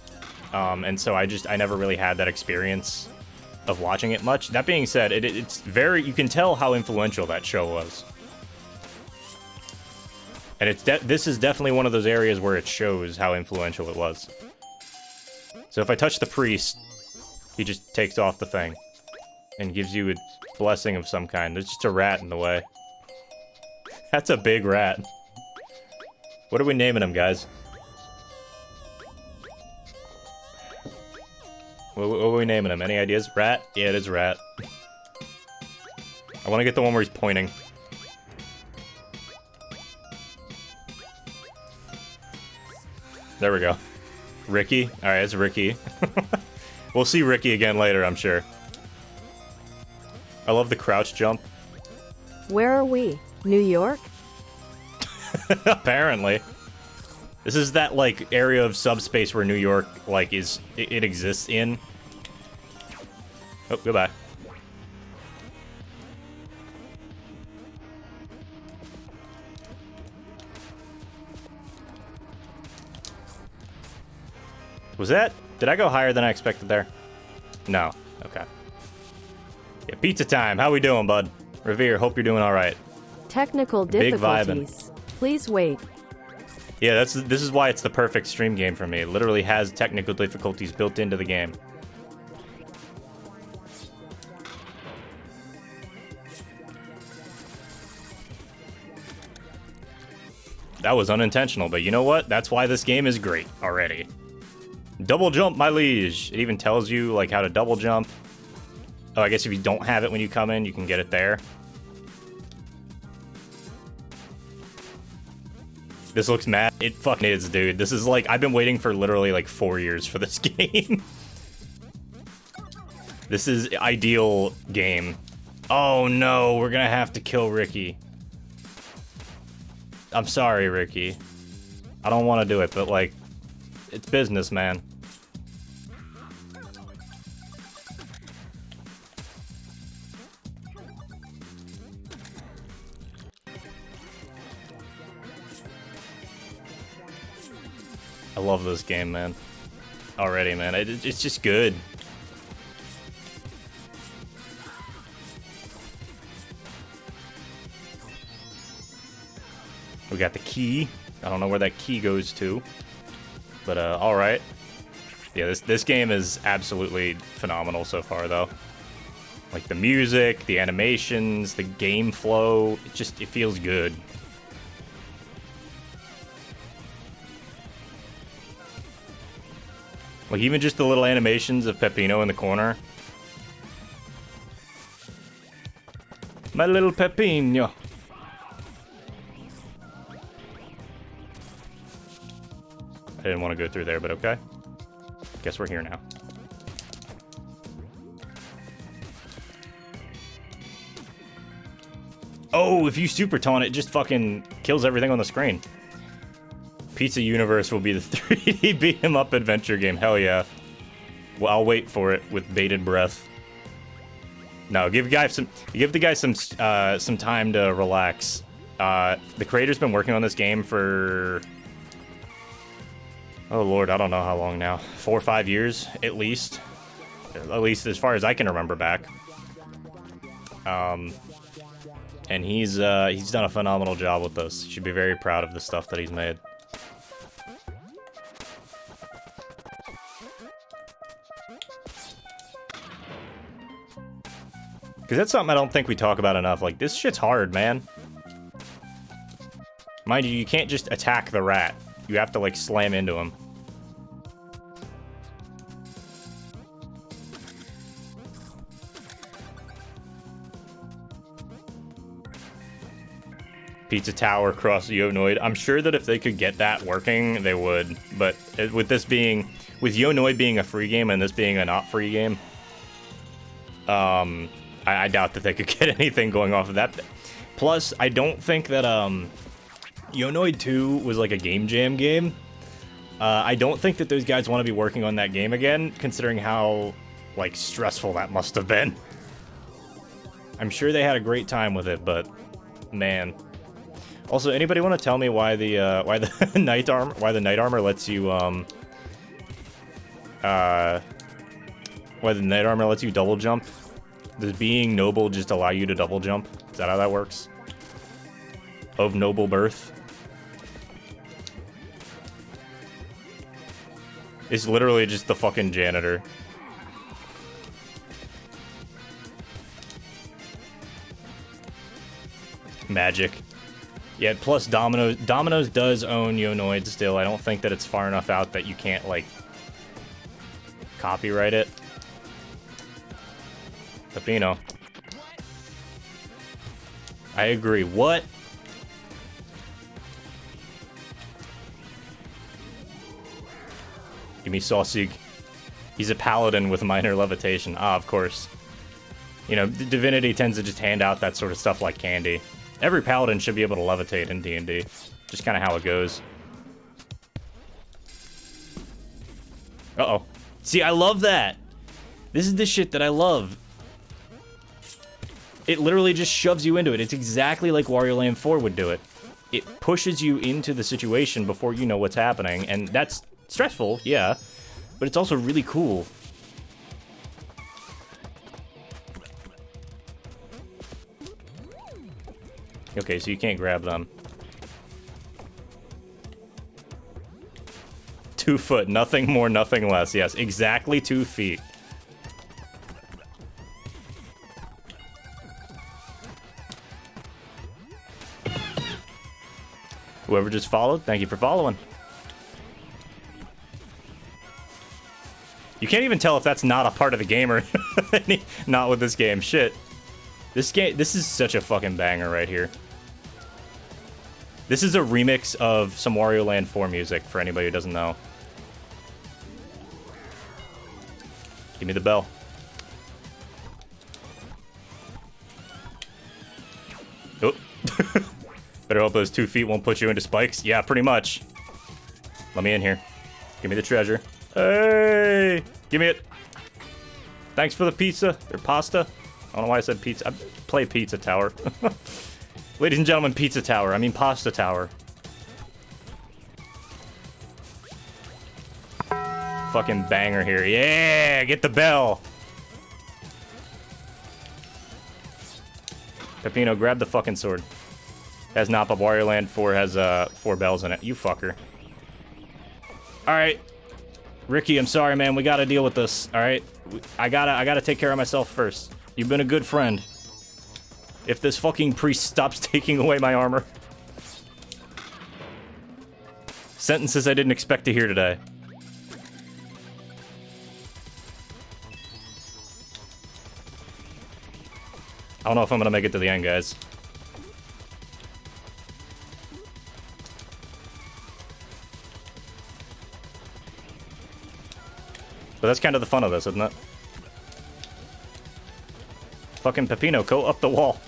And so I never really had that experience of watching it much. That being said, it's very... You can tell how influential that show was. And this is definitely one of those areas where it shows how influential it was. So if I touch the priest, he just takes off the thing and gives you a blessing of some kind. There's just a rat in the way. That's a big rat. What are we naming him, guys? What are we naming him? Any ideas? Rat? Yeah, it is Rat. I want to get the one where he's pointing. There we go. Ricky? Alright, it's Ricky. We'll see Ricky again later, I'm sure. I love the crouch jump. Where are we? New York? Apparently. This is that, like, area of subspace where New York, like, it exists in. Oh, goodbye. Was that? Did I go higher than I expected there? No. Okay. Yeah, pizza time. How we doing, bud? Revere, hope you're doing all right. Technical Big difficulties. Please wait. Yeah, this is why it's the perfect stream game for me. It literally has technical difficulties built into the game. That was unintentional, but you know what? That's why this game is great already. Double jump, my liege. It even tells you, like, how to double jump. Oh, I guess if you don't have it when you come in, you can get it there. This looks mad. It fucking is, dude. This is like, I've been waiting for literally like 4 years for this game. This is ideal game. Oh no, we're gonna have to kill Ricky. I'm sorry, Ricky. I don't want to do it, but like, it's business, man. I love this game, man. Already, man. It's just good. We got the key. I don't know where that key goes to. But, alright. Yeah, this game is absolutely phenomenal so far, though. Like, the music, the animations, the game flow. It feels good. Like, even just the little animations of Peppino in the corner. My little Peppino. I didn't want to go through there, but okay. Guess we're here now. Oh, if you super taunt, it just fucking kills everything on the screen. Pizza Universe will be the 3D beat 'em up adventure game. Hell yeah. Well, I'll wait for it with bated breath. No, give the guy some time to relax. The creator's been working on this game for, oh lord, I don't know how long now. 4 or 5 years, at least. At least as far as I can remember back. And he's done a phenomenal job with this. He should be very proud of the stuff that he's made. Because that's something I don't think we talk about enough. Like, this shit's hard, man. Mind you, you can't just attack the rat. You have to, like, slam into him. Pizza Tower across the Yonoid. I'm sure that if they could get that working, they would. But with this being... with Yonoid being a free game and this being a not free game... I doubt that they could get anything going off of that. Plus, I don't think that, Yonoid 2 was like a game jam game. I don't think that those guys want to be working on that game again, considering how, like, stressful that must have been. I'm sure they had a great time with it, but, man. Also, anybody want to tell me why the night armor lets you, why the night armor lets you double jump? Does being noble just allow you to double jump? Is that how that works? Of noble birth? It's literally just the fucking janitor. Magic. Yeah, plus Domino's. Domino's does own Yonoid still. I don't think that it's far enough out that you can't, like, copyright it. Peppino. I agree. What? Give me Sausig. He's a paladin with minor levitation. Ah, of course. You know, Divinity tends to just hand out that sort of stuff like candy. Every paladin should be able to levitate in D&D. Just kind of how it goes. Uh-oh. See, I love that. This is the shit that I love. It literally just shoves you into it. It's exactly like Wario Land 4 would do it. It pushes you into the situation before you know what's happening, and that's stressful, yeah, but it's also really cool. Okay, so you can't grab them. 2 foot, nothing more, nothing less. Yes, exactly 2 feet. Whoever just followed, thank you for following. You can't even tell if that's not a part of the game or not with this game. Shit. This is such a fucking banger right here. This is a remix of some Wario Land 4 music, for anybody who doesn't know. Give me the bell. Oh. Better hope those 2 feet won't put you into spikes. Yeah, pretty much. Let me in here. Give me the treasure. Hey! Give me it. Thanks for the pizza. Or pasta. I don't know why I said pizza. I play Pizza Tower. Ladies and gentlemen, Pizza Tower. I mean Pasta Tower. Fucking banger here. Yeah! Get the bell! Peppino, grab the fucking sword. Has not, but Wario Land 4 has 4 bells in it. You fucker. Alright. Ricky, I'm sorry, man. We gotta deal with this, alright? I gotta take care of myself first. You've been a good friend. If this fucking priest stops taking away my armor. Sentences I didn't expect to hear today. I don't know if I'm gonna make it to the end, guys. But that's kind of the fun of this, isn't it? Fucking Peppino, go up the wall.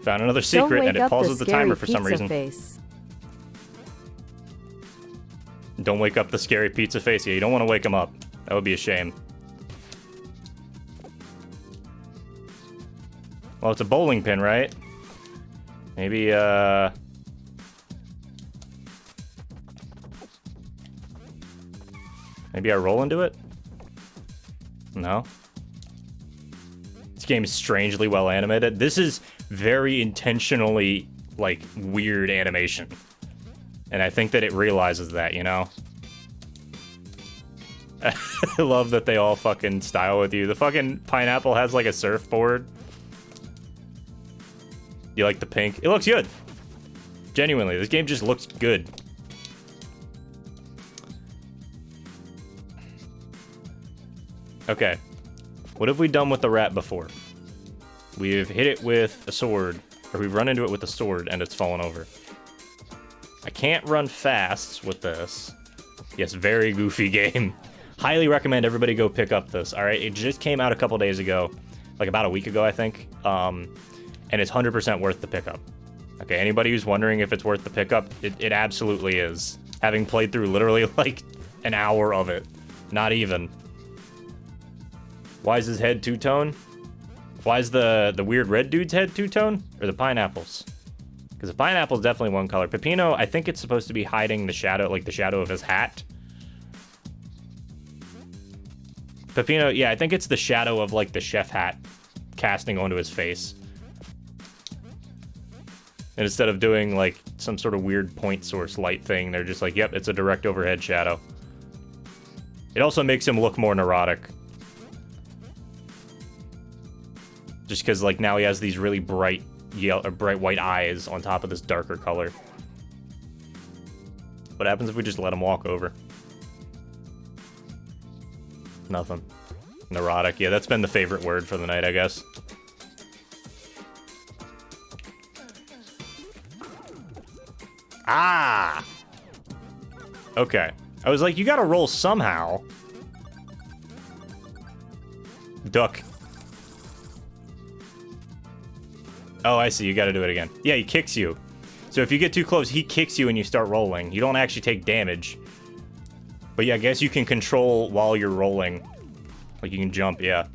Found another secret, and it pauses the timer for some reason. Face. Don't wake up the scary pizza face. Yeah, you don't want to wake him up. That would be a shame. Well, it's a bowling pin, right? Maybe, maybe I roll into it? No? This game is strangely well animated. This is very intentionally, like, weird animation. And I think that it realizes that, you know? I love that they all fucking style with you. The fucking pineapple has, like, a surfboard. You like the pink? It looks good. Genuinely, this game just looks good. Okay. What have we done with the rat before? We've hit it with a sword, or we've run into it with a sword and it's fallen over. I can't run fast with this. Yes, very goofy game. Highly recommend everybody go pick up this, alright? It just came out a couple days ago. Like about a week ago, I think. And it's 100% worth the pickup. Okay, anybody who's wondering if it's worth the pickup, it absolutely is. Having played through literally like an hour of it. Not even. Why is his head two-tone? Why is the weird red dude's head two-tone? Or the pineapple's? Because the pineapple's definitely one color. Peppino, I think it's supposed to be hiding the shadow, like the shadow of his hat. Peppino, yeah, I think it's the shadow of like the chef hat casting onto his face. And instead of doing, like, some sort of weird point source light thing, they're just like, yep, it's a direct overhead shadow. It also makes him look more neurotic. Just because, like, now he has these really bright yellow or bright white eyes on top of this darker color. What happens if we just let him walk over? Nothing. Neurotic. Yeah, that's been the favorite word for the night, I guess. Ah! Okay. I was like, you gotta roll somehow. Duck. Oh, I see. You gotta do it again. Yeah, he kicks you. So if you get too close, he kicks you and you start rolling. You don't actually take damage. But yeah, I guess you can control while you're rolling. Like, you can jump, yeah.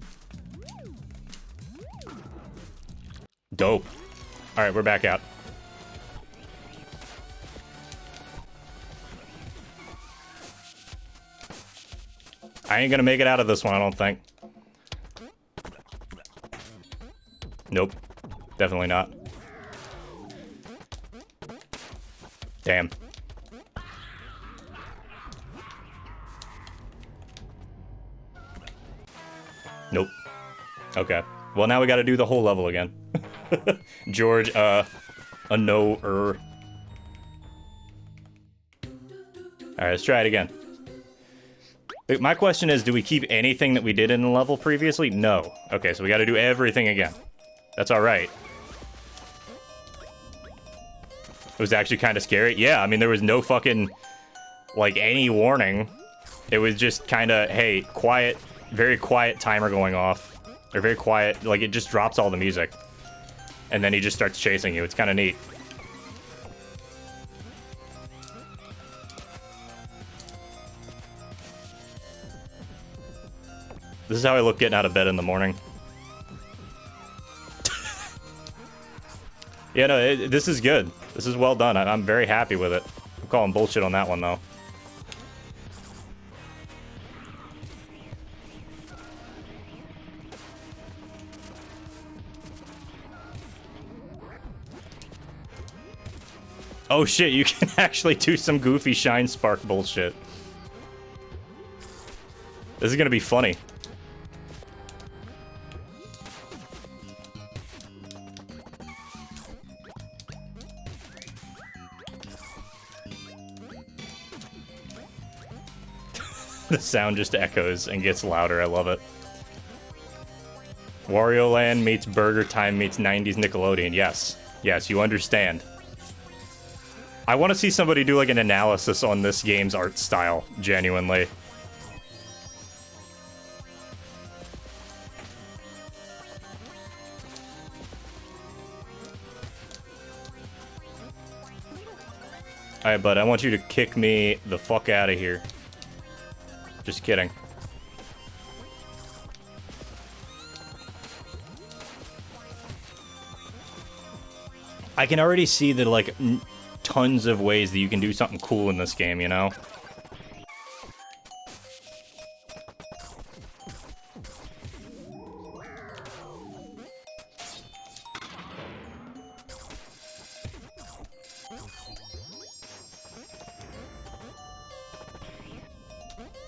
Dope. Alright, we're back out. I ain't gonna make it out of this one, I don't think. Nope. Definitely not. Damn. Nope. Okay. Well, now we gotta do the whole level again. George, a no-er. Alright, let's try it again. My question is, do we keep anything that we did in the level previously? No. Okay, so we gotta do everything again. That's alright. It was actually kind of scary. Yeah, I mean, there was no fucking, like, any warning. It was just kind of, hey, quiet, very quiet timer going off. Or very quiet, like, it just drops all the music. And then he just starts chasing you. It's kind of neat. This is how I look getting out of bed in the morning. Yeah, no, this is good. This is well done. I'm very happy with it. I'm calling bullshit on that one, though. Oh shit, you can actually do some goofy shine spark bullshit. This is gonna be funny. The sound just echoes and gets louder. I love it. Wario Land meets Burger Time meets 90s Nickelodeon. Yes. Yes, you understand. I want to see somebody do like an analysis on this game's art style, genuinely. Alright, bud, I want you to kick me the fuck out of here. Just kidding. I can already see that, like, tons of ways that you can do something cool in this game, you know?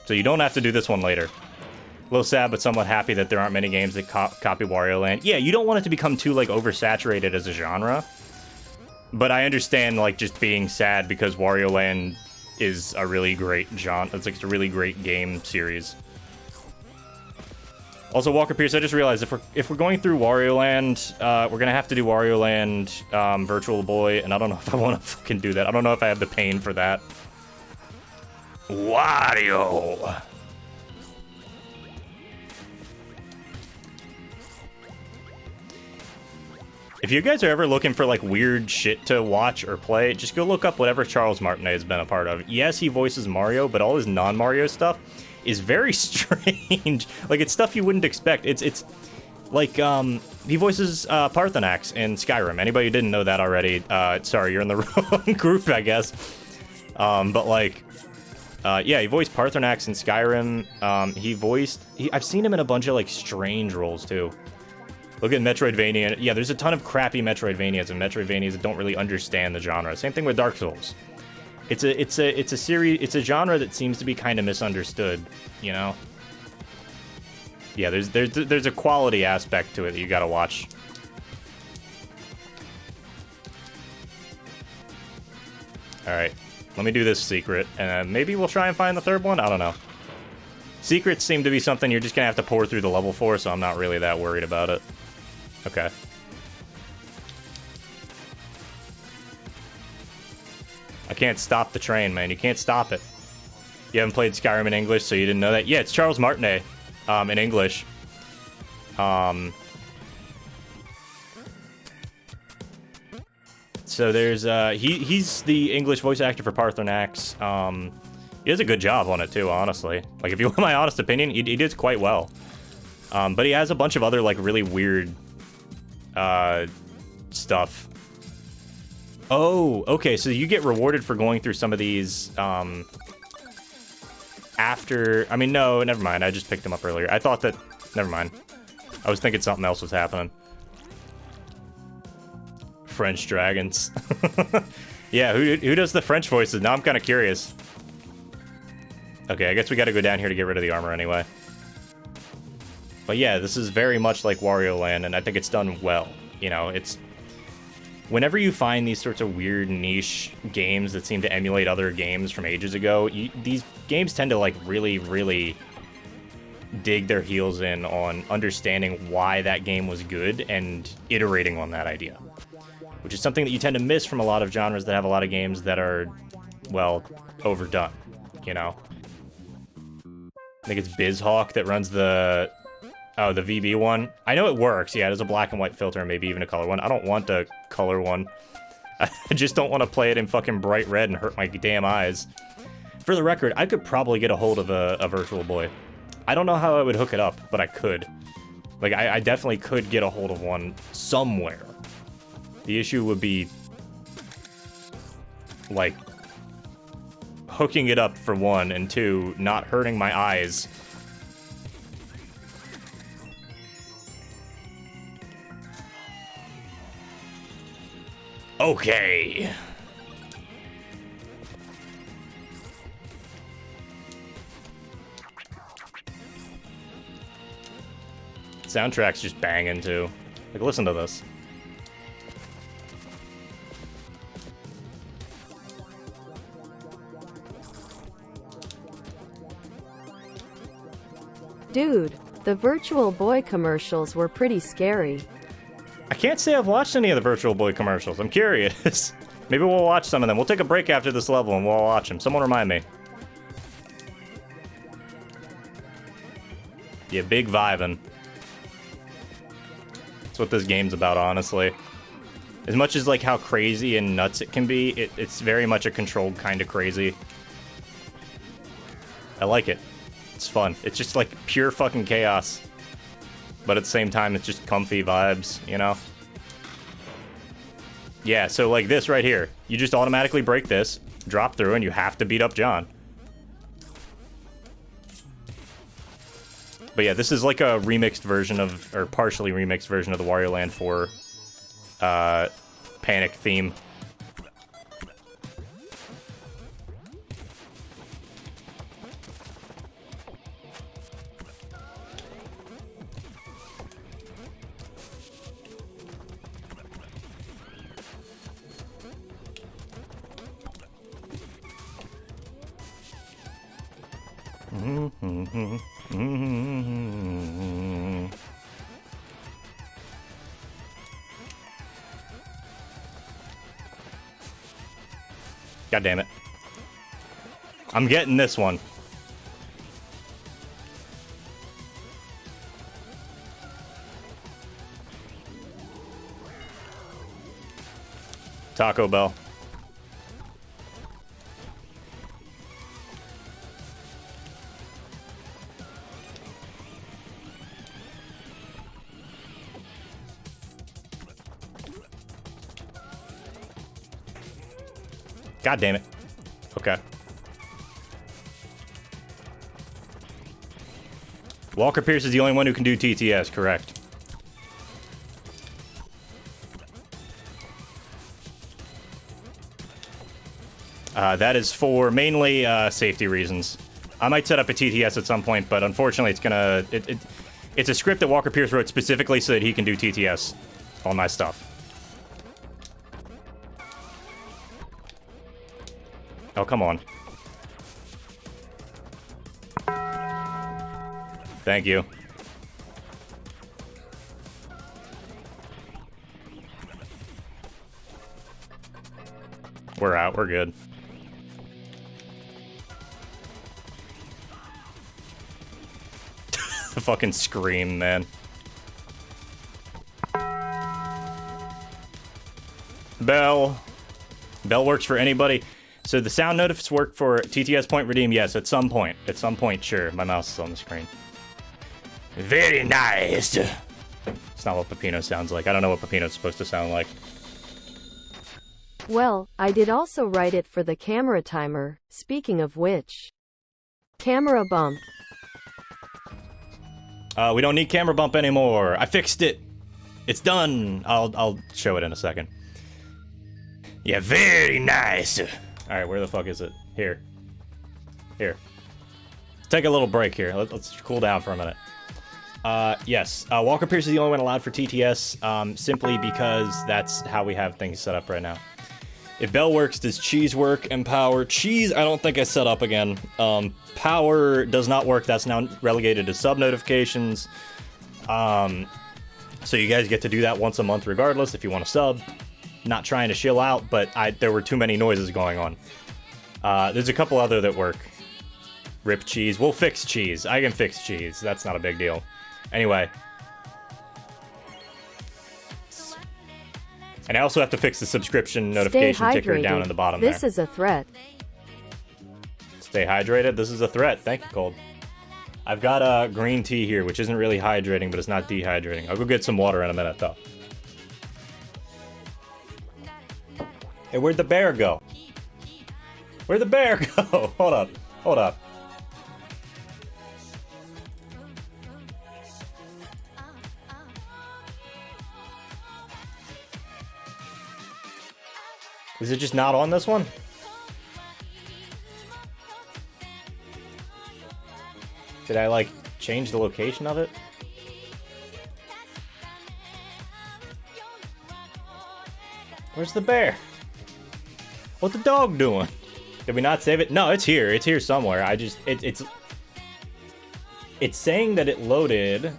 So you don't have to do this one later. A little sad, but somewhat happy that there aren't many games that copy Wario Land. Yeah, you don't want it to become too, like, oversaturated as a genre. But I understand, like, just being sad because Wario Land is a really great genre. It's like a really great game series. Also, Walker Pierce, I just realized if we're going through Wario Land, we're gonna have to do Wario Land Virtual Boy, and I don't know if I want to fucking do that. I don't know if I have the pain for that. Wario! If you guys are ever looking for, like, weird shit to watch or play, just go look up whatever Charles Martinet has been a part of. Yes, he voices Mario, but all his non-Mario stuff is very strange. Like, it's stuff you wouldn't expect. It's like, he voices Parthenax in Skyrim. Anybody who didn't know that already, sorry, you're in the wrong group, I guess. But, like, yeah, he voiced Parthenax in Skyrim. I've seen him in a bunch of, like, strange roles, too. Look at Metroidvania. Yeah, there's a ton of crappy Metroidvanias and Metroidvanias that don't really understand the genre. Same thing with Dark Souls. It's a genre that seems to be kind of misunderstood, you know? Yeah, there's a quality aspect to it that you gotta watch. Alright, let me do this secret, and maybe we'll try and find the third one? I don't know. Secrets seem to be something you're just gonna have to pour through the level for, so I'm not really that worried about it. Okay. I can't stop the train, man. You can't stop it. You haven't played Skyrim in English, so you didn't know that? Yeah, it's Charles Martinet, in English. So there's, he's the English voice actor for Paarthurnax. He does a good job on it, too, honestly. Like, if you want my honest opinion, he did quite well. But he has a bunch of other, like, really weird, stuff. Oh, okay, so you get rewarded for going through some of these, after... I mean, no, never mind. I just picked them up earlier. I thought that... Never mind. I was thinking something else was happening. French dragons. Yeah, who does the French voices? Now I'm kind of curious. Okay, I guess we gotta go down here to get rid of the armor anyway. But yeah, this is very much like Wario Land, and I think it's done well. You know, it's... Whenever you find these sorts of weird niche games that seem to emulate other games from ages ago, these games tend to, like, really, really dig their heels in on understanding why that game was good and iterating on that idea. Which is something that you tend to miss from a lot of genres that have a lot of games that are, well, overdone, you know? I think it's BizHawk that runs the... Oh, the VB one? I know it works. Yeah, it has a black and white filter, maybe even a color one. I don't want a color one. I just don't want to play it in fucking bright red and hurt my damn eyes. For the record, I could probably get a hold of a Virtual Boy. I don't know how I would hook it up, but I could. Like, I definitely could get a hold of one somewhere. The issue would be, like, hooking it up for one, and two, not hurting my eyes. Okay. Soundtrack's just banging too. Like, listen to this. Dude, the Virtual Boy commercials were pretty scary. I can't say I've watched any of the Virtual Boy commercials. I'm curious. Maybe we'll watch some of them. We'll take a break after this level and we'll watch them. Someone remind me. Yeah, big vibing. That's what this game's about, honestly. As much as, like, how crazy and nuts it can be, it's very much a controlled kind of crazy. I like it. It's fun. It's just, like, pure fucking chaos. But at the same time, it's just comfy vibes, you know? Yeah, so like this right here. You just automatically break this, drop through, and you have to beat up John. But yeah, this is like a remixed version of, or partially remixed version of the Wario Land 4 Panic theme. God damn it. I'm getting this one. Taco Bell. God damn it. Okay. Walker Pierce is the only one who can do TTS, correct. That is for mainly safety reasons. I might set up a TTS at some point, but unfortunately it's gonna... It's a script that Walker Pierce wrote specifically so that he can do TTS on my stuff. Oh, come on. Thank you. We're out. We're good. The fucking scream, man. Bell. Bell works for anybody. So the sound notifications work for TTS point redeem. Yes, at some point. At some point, sure. My mouse is on the screen. Very nice. It's not what Peppino sounds like. I don't know what Peppino's supposed to sound like. Well, I did also write it for the camera timer, speaking of which. Camera bump. We don't need camera bump anymore. I fixed it. It's done. I'll show it in a second. Yeah, very nice. Alright, where the fuck is it? Here. Here. Let's take a little break here. Let's cool down for a minute. Yes. Walker Pierce is the only one allowed for TTS, simply because that's how we have things set up right now. If Bell works, does Cheese work? And Power? Cheese, I don't think I set up again. Power does not work. That's now relegated to sub-notifications. So you guys get to do that once a month regardless if you want to sub. Not trying to chill out, but there were too many noises going on. There's a couple other that work. Rip Cheese. We'll fix Cheese. I can fix Cheese. That's not a big deal. Anyway. And I also have to fix the subscription notification ticker down in the bottom there. This is a threat. Stay hydrated. This is a threat. Thank you, Cold. I've got green tea here, which isn't really hydrating, but it's not dehydrating. I'll go get some water in a minute, though. Hey, where'd the bear go? Where'd the bear go? Hold up. Hold up. Is it just not on this one? Did I, like, change the location of it? Where's the bear? What's the dog doing? Did we not save it? No, it's here. It's here somewhere. I just... It's saying that it loaded.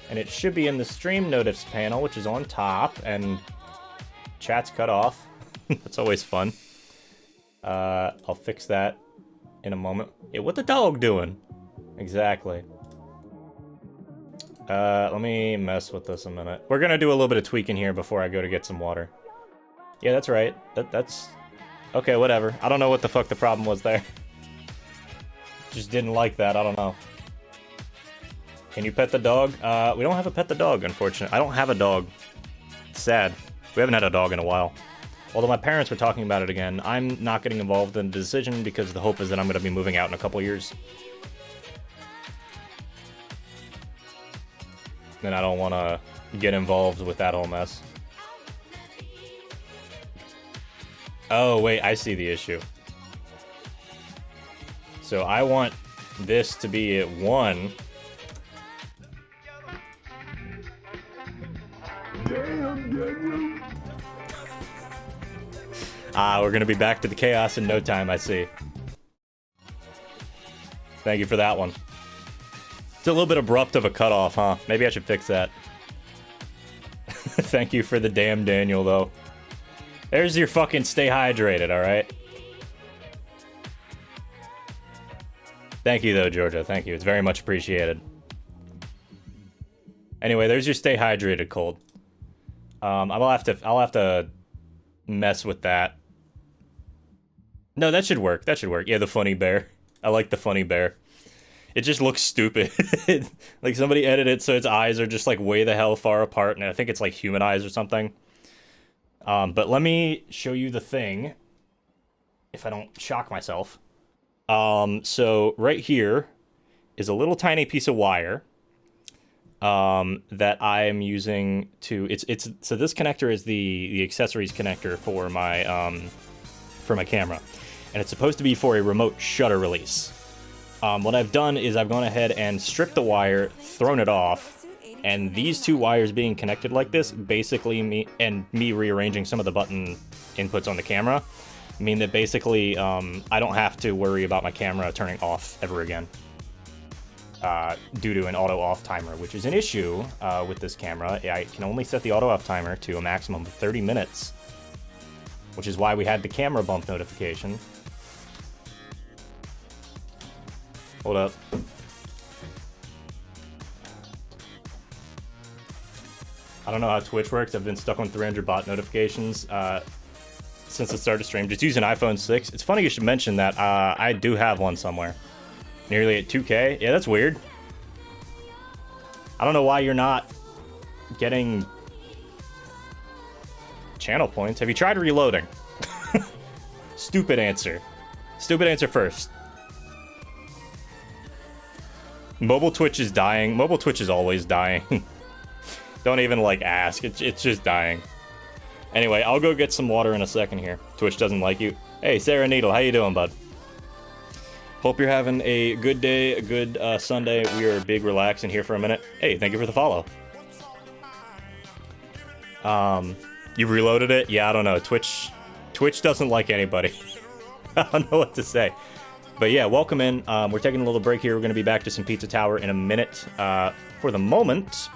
And it should be in the stream notifs panel, which is on top, and... Chat's cut off. That's always fun. I'll fix that in a moment. Hey, what the dog doing? Exactly. Let me mess with this a minute. We're gonna do a little bit of tweaking here before I go to get some water. Yeah, that's right. That's... Okay, whatever. I don't know what the fuck the problem was there. Just didn't like that. I don't know. Can you pet the dog? We don't have a pet the dog, unfortunately. I don't have a dog. It's sad. We haven't had a dog in a while. Although my parents were talking about it again, I'm not getting involved in the decision because the hope is that I'm going to be moving out in a couple years. And I don't want to get involved with that whole mess. Oh, wait, I see the issue. So I want this to be at 1. We're gonna be back to the chaos in no time, I see. Thank you for that one. It's a little bit abrupt of a cutoff, huh? Maybe I should fix that. Thank you for the damn Daniel, though. There's your fucking stay hydrated, alright? Thank you, though, Georgia. Thank you. It's very much appreciated. Anyway, there's your stay hydrated, Cold. I'll have to mess with that. No, that should work. That should work. Yeah, the funny bear. I like the funny bear. It just looks stupid. Like somebody edited it so its eyes are just like way the hell far apart, and I think it's like human eyes or something. But let me show you the thing, if I don't shock myself. So right here is a little tiny piece of wire that I am using to... So this connector is the accessories connector for my camera. And it's supposed to be for a remote shutter release. What I've done is I've gone ahead and stripped the wire, thrown it off, and these two wires being connected like this, basically me rearranging some of the button inputs on the camera, mean that basically I don't have to worry about my camera turning off ever again due to an auto-off timer, which is an issue with this camera. I can only set the auto-off timer to a maximum of 30 minutes, which is why we had the camera bump notification. Hold up. I don't know how Twitch works. I've been stuck on 300 bot notifications since the start of stream. Just using iPhone 6. It's funny you should mention that. I do have one somewhere. Nearly at 2K. Yeah, that's weird. I don't know why you're not getting channel points. Have you tried reloading? Stupid answer. Stupid answer first. Mobile Twitch is dying. Mobile Twitch is always dying. Don't even, like, ask. It's just dying. Anyway, I'll go get some water in a second here. Twitch doesn't like you. Hey, Sarah Needle, how you doing, bud? Hope you're having a good day, a good Sunday. We are big relaxing here for a minute. Hey, thank you for the follow. You've reloaded it? Yeah, I don't know. Twitch doesn't like anybody. I don't know what to say. But yeah, welcome in. We're taking a little break here. We're going to be back to some Pizza Tower in a minute. For the moment,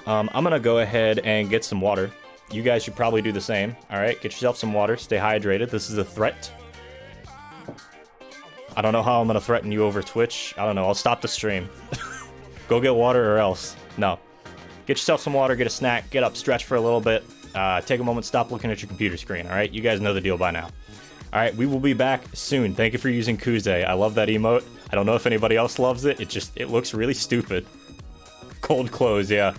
I'm going to go ahead and get some water. You guys should probably do the same. All right, get yourself some water. Stay hydrated. This is a threat. I don't know how I'm going to threaten you over Twitch. I don't know. I'll stop the stream. Go get water or else. No. Get yourself some water. Get a snack. Get up. Stretch for a little bit. Take a moment. Stop looking at your computer screen. All right? You guys know the deal by now. All right, we will be back soon. Thank you for using Kuze. I love that emote. I don't know if anybody else loves it. It looks really stupid. Cold close, yeah.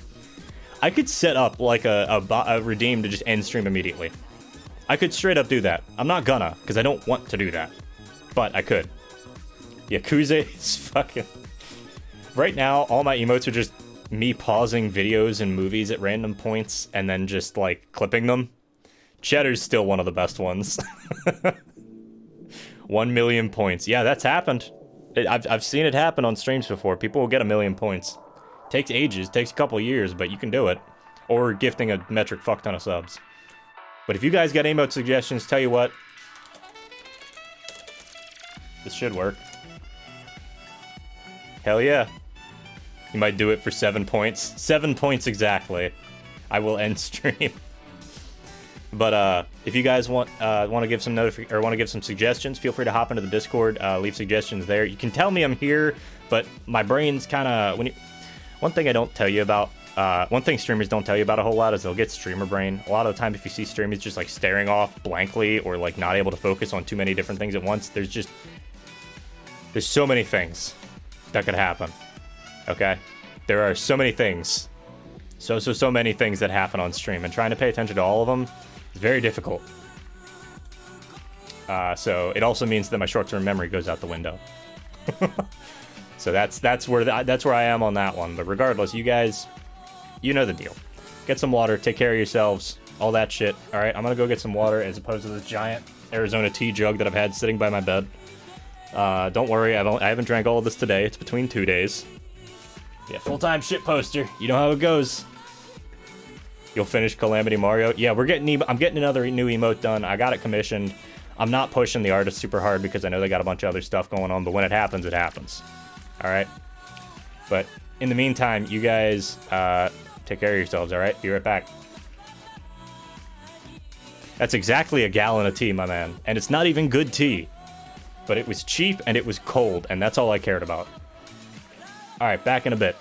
I could set up like a redeem to just end stream immediately. I could straight up do that. I'm not gonna, because I don't want to do that. But I could. Yeah, Kuze is fucking... Right now, all my emotes are just me pausing videos and movies at random points and then just, like, clipping them. Cheddar's still one of the best ones. 1 million points. Yeah, that's happened. I've seen it happen on streams before. People will get 1 million points. Takes ages, takes a couple years, but you can do it. Or gifting a metric fuck ton of subs. But if you guys got emote suggestions, tell you what. This should work. Hell yeah. You might do it for 7 points. 7 points exactly. I will end stream. But if you guys want to give some suggestions, feel free to hop into the Discord, leave suggestions there. You can tell me I'm here, but my brain's kind of one thing I don't tell you about. One thing streamers don't tell you about a whole lot is they'll get streamer brain. A lot of the time, if you see streamers just like staring off blankly or like not able to focus on too many different things at once, there's so many things that could happen. Okay, there are so many things, so many things that happen on stream, and trying to pay attention to all of them. It's very difficult. So it also means that my short-term memory goes out the window. So that's where I am on that one. But regardless, you guys, you know the deal. Get some water, take care of yourselves, all that shit. All right, I'm gonna go get some water as opposed to this giant Arizona tea jug that I've had sitting by my bed. Don't worry, I haven't drank all of this today. It's between 2 days. Yeah, full-time shit poster. You know how it goes. You'll finish Calamity Mario. Yeah, I'm getting another new emote done. I got it commissioned. I'm not pushing the artist super hard because I know they got a bunch of other stuff going on, but when it happens, it happens. All right? But in the meantime, you guys take care of yourselves, all right? Be right back. That's exactly a gallon of tea, my man. And it's not even good tea. But it was cheap and it was cold, and that's all I cared about. All right, back in a bit.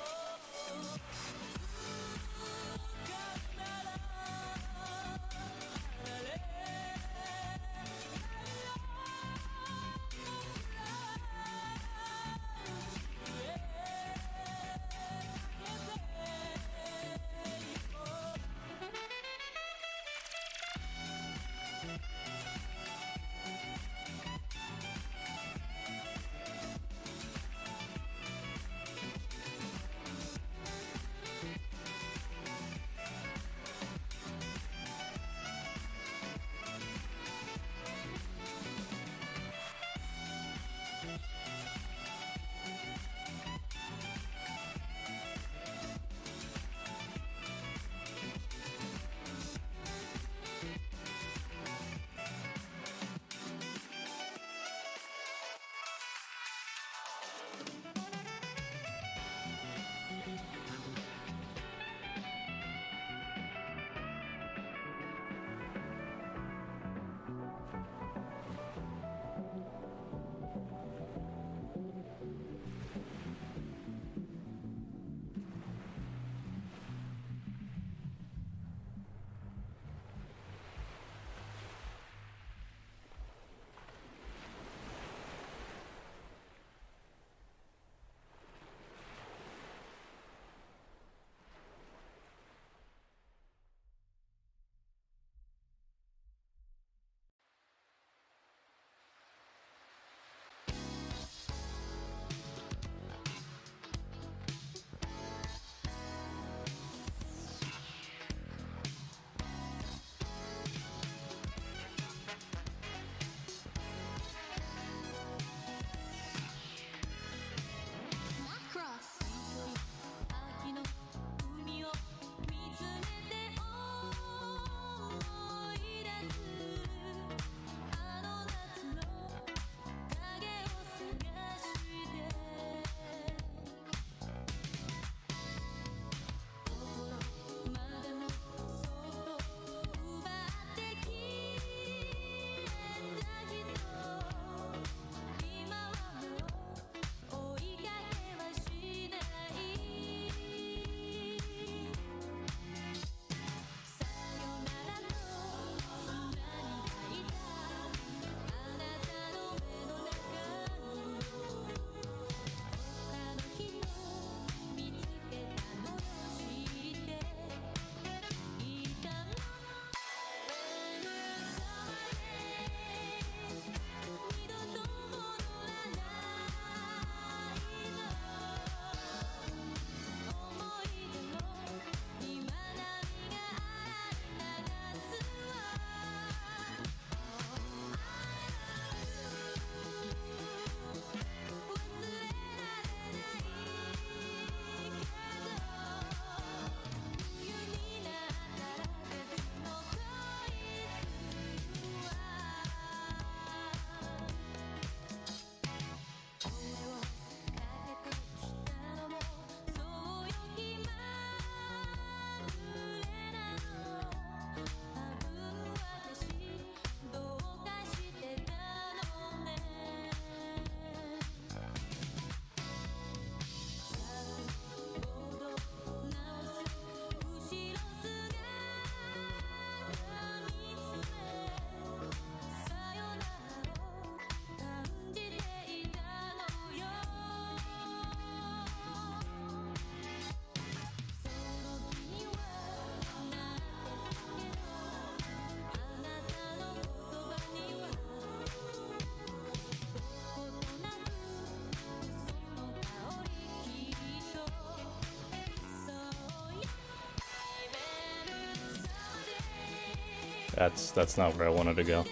That's not where I wanted to go.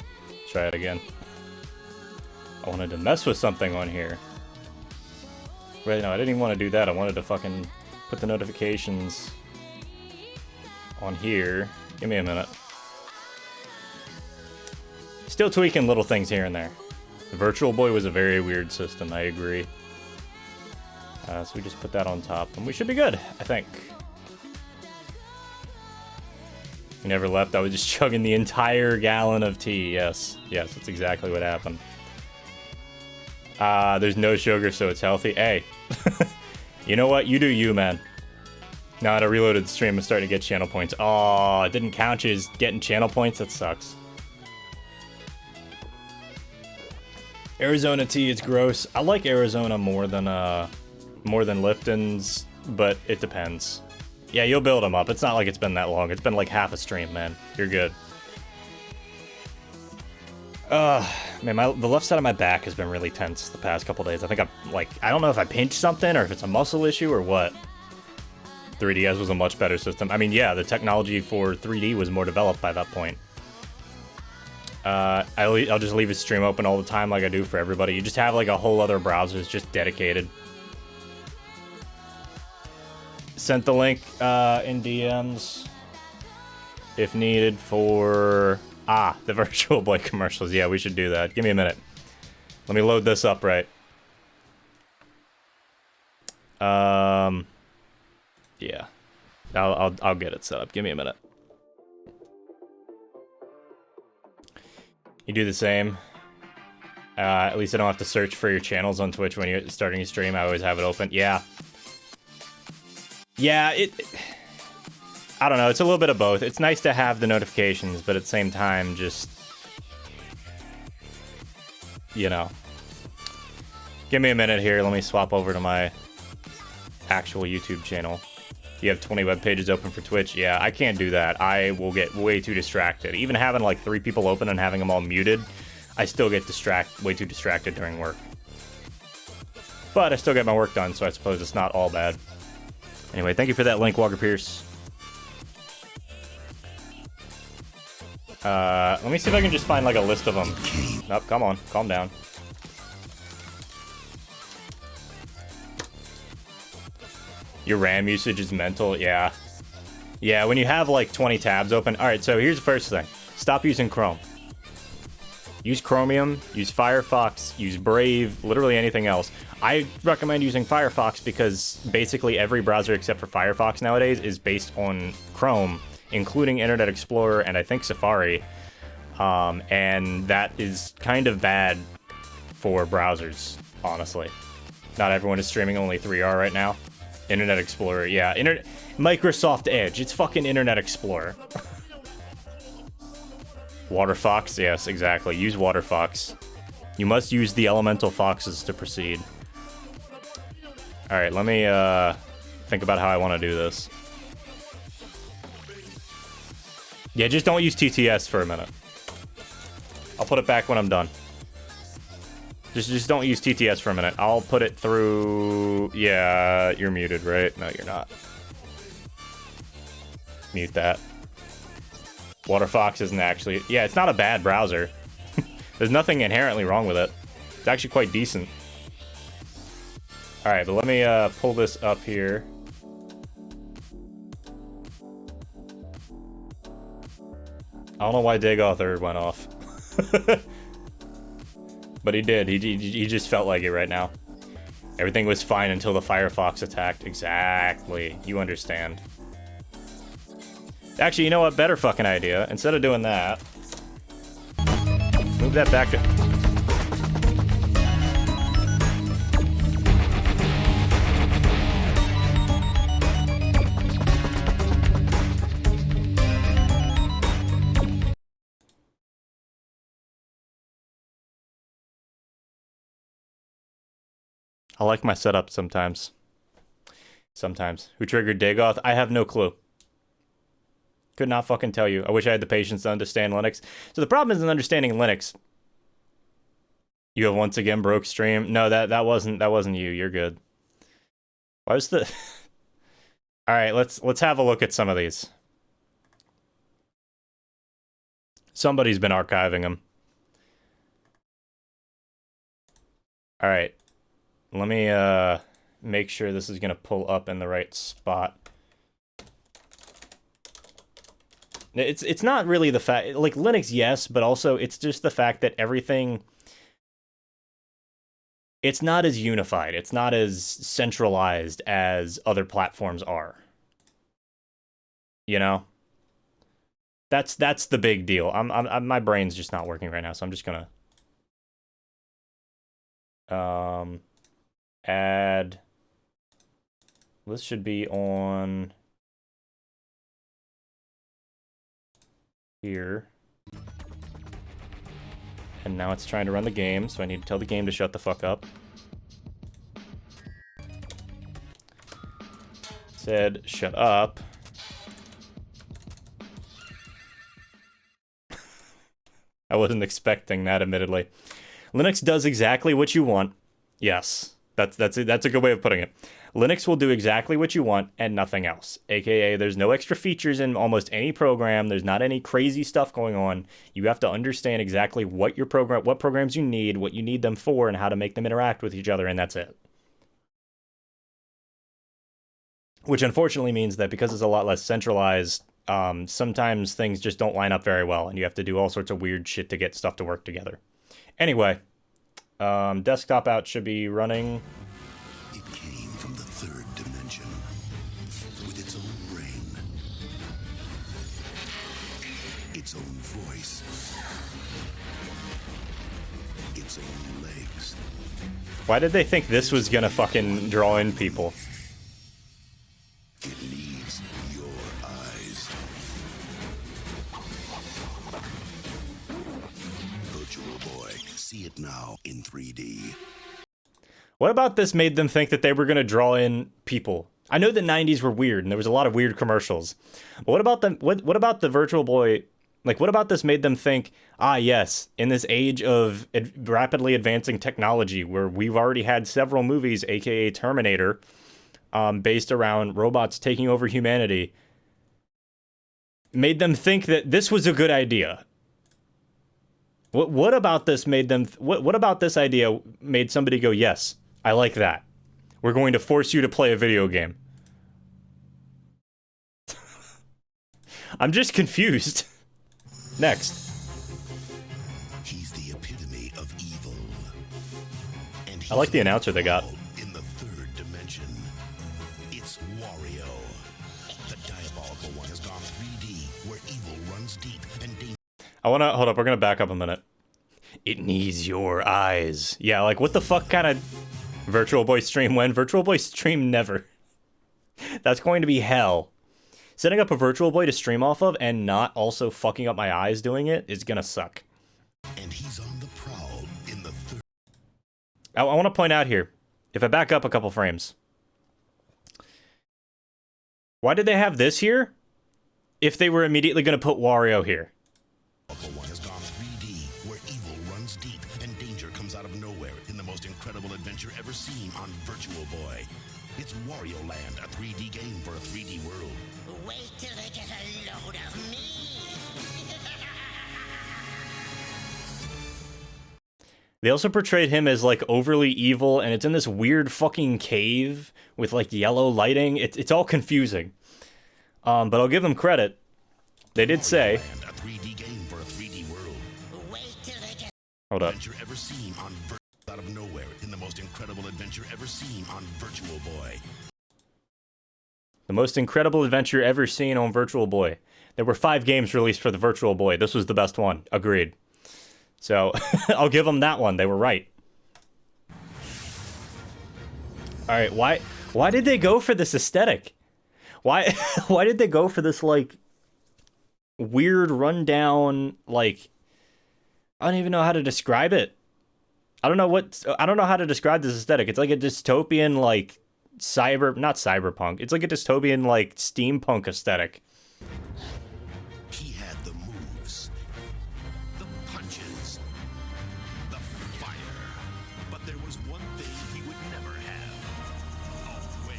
Try it again. I wanted to mess with something on here. Right, no, I didn't even want to do that. I wanted to fucking put the notifications on here. Give me a minute. Still tweaking little things here and there. The Virtual Boy was a very weird system, I agree. So we just put that on top, and we should be good, I think. You never left. I was just chugging the entire gallon of tea. Yes, yes, that's exactly what happened. There's no sugar, so it's healthy. Hey, you know what? You do you, man. Now that I reloaded the stream, I'm starting to get channel points. Oh, it didn't count you as getting channel points? That sucks. Arizona tea, it's gross. I like Arizona more than Lipton's, but it depends. Yeah, you'll build them up. It's not like it's been that long. It's been like half a stream, man. You're good. Man, the left side of my back has been really tense the past couple days. I think I don't know if I pinched something or if it's a muscle issue or what. 3DS was a much better system. I mean, yeah, the technology for 3D was more developed by that point. I'll just leave a stream open all the time like I do for everybody. You just have like a whole other browser that's just dedicated. Sent the link in DMs if needed for the Virtual Boy commercials. Yeah, we should do that. Give me a minute. Let me load this up right. Yeah, I'll get it set up. Give me a minute. You do the same. At least I don't have to search for your channels on Twitch when you're starting a stream. I always have it open. Yeah. Yeah, I don't know. It's a little bit of both. It's nice to have the notifications, but at the same time, just, you know. Give me a minute here. Let me swap over to my actual YouTube channel. You have 20 web pages open for Twitch. Yeah, I can't do that. I will get way too distracted. Even having like 3 people open and having them all muted, I still get way too distracted during work. But I still get my work done, so I suppose it's not all bad. Anyway, thank you for that link, Walker Pierce. Let me see if I can just find like a list of them. Nope, come on, calm down. Your RAM usage is mental, yeah. Yeah, when you have like 20 tabs open. Alright, so here's the first thing. Stop using Chrome. Use Chromium, use Firefox, use Brave, literally anything else. I recommend using Firefox because basically every browser except for Firefox nowadays is based on Chrome, including Internet Explorer and I think Safari. And that is kind of bad for browsers, honestly. Not everyone is streaming only 3R right now. Internet Explorer, yeah. Microsoft Edge, it's fucking Internet Explorer. Waterfox, yes, exactly. Use Waterfox. You must use the elemental foxes to proceed. Alright, let me think about how I want to do this. Yeah, just don't use TTS for a minute. I'll put it back when I'm done. Just don't use TTS for a minute. I'll put it through... Yeah, you're muted, right? No, you're not. Mute that. Waterfox isn't actually... Yeah, it's not a bad browser. There's nothing inherently wrong with it. It's actually quite decent. Alright, but let me pull this up here. I don't know why Dagoth went off. But he did. He just felt like it right now. Everything was fine until the Firefox attacked. Exactly. You understand. Actually, you know what? Better fucking idea. Instead of doing that, move that back to... I like my setup sometimes. Sometimes. Who triggered Dagoth? I have no clue. Could not fucking tell you. I wish I had the patience to understand Linux. So the problem is in understanding Linux. You have once again broke stream. No, that wasn't you. You're good. Why was the... All right, let's have a look at some of these. Somebody's been archiving them. All right. Let me make sure this is going to pull up in the right spot. It's not really the fact, like Linux, yes, but also it's just the fact that everything, it's not as unified, it's not as centralized as other platforms are. You know, that's the big deal. My brain's just not working right now, so I'm just gonna add. This should be on here. And now it's trying to run the game, so I need to tell the game to shut the fuck up. Said, shut up. I wasn't expecting that, admittedly. Linux does exactly what you want. Yes, that's a good way of putting it. Linux will do exactly what you want and nothing else. AKA, there's no extra features in almost any program. There's not any crazy stuff going on. You have to understand exactly what your program, what programs you need, what you need them for, and how to make them interact with each other, and that's it. Which unfortunately means that because it's a lot less centralized, sometimes things just don't line up very well, and you have to do all sorts of weird shit to get stuff to work together. Anyway, desktop out should be running. It came from the third dimension with its own brain, its own voice, its own legs. Why did they think this was gonna fucking draw in people? It needs your eyes. Virtual Boy, see it now in 3D. What about this made them think that they were gonna draw in people? I know the 90s were weird and there was a lot of weird commercials. But what about them? What about the Virtual Boy? Like, what about this made them think, ah, yes, in this age of rapidly advancing technology where we've already had several movies, aka Terminator, based around robots taking over humanity, made them think that this was a good idea. What about this made them? What about this idea made somebody go, yes, I like that. We're going to force you to play a video game. I'm just confused. Next. He's the epitome of evil. And I like the announcer they got. In the third dimension, it's Wario. The diabolical one has gone 3D, where evil runs deep and dangerous. Hold up, we're gonna back up a minute. It needs your eyes. Yeah, like what the fuck kind of Virtual Boy stream when? Virtual Boy stream never. That's going to be hell. Setting up a Virtual Boy to stream off of and not also fucking up my eyes doing it is gonna suck. And he's on the prowl in the third. I want to point out here, if I back up a couple frames. Why did they have this here? If they were immediately gonna put Wario here. One has gone 3D, where evil runs deep and danger comes out of nowhere in the most incredible adventure ever seen on Virtual Boy. It's Wario Land, a 3D game for a 3D world. Wait till they get a load of me! They also portrayed him as like overly evil, and it's in this weird fucking cave with like yellow lighting. It's all confusing. But I'll give them credit. They did say. Land, a 3D game for a 3D world. Wait till they get Hold up. Adventure ever seen on out of nowhere in the most incredible adventure ever seen on Virtual Boy. The most incredible adventure ever seen on Virtual Boy. There were 5 games released for the Virtual Boy. This was the best one. Agreed. So, I'll give them that one. They were right. Alright, why did they go for this aesthetic? Why did they go for this, like, weird rundown, like, I don't even know how to describe it. I don't know how to describe this aesthetic. It's like a dystopian, like, not cyberpunk. It's like a dystopian, like, steampunk aesthetic. He had the moves, the punches, the fire. But there was one thing he would never have. A way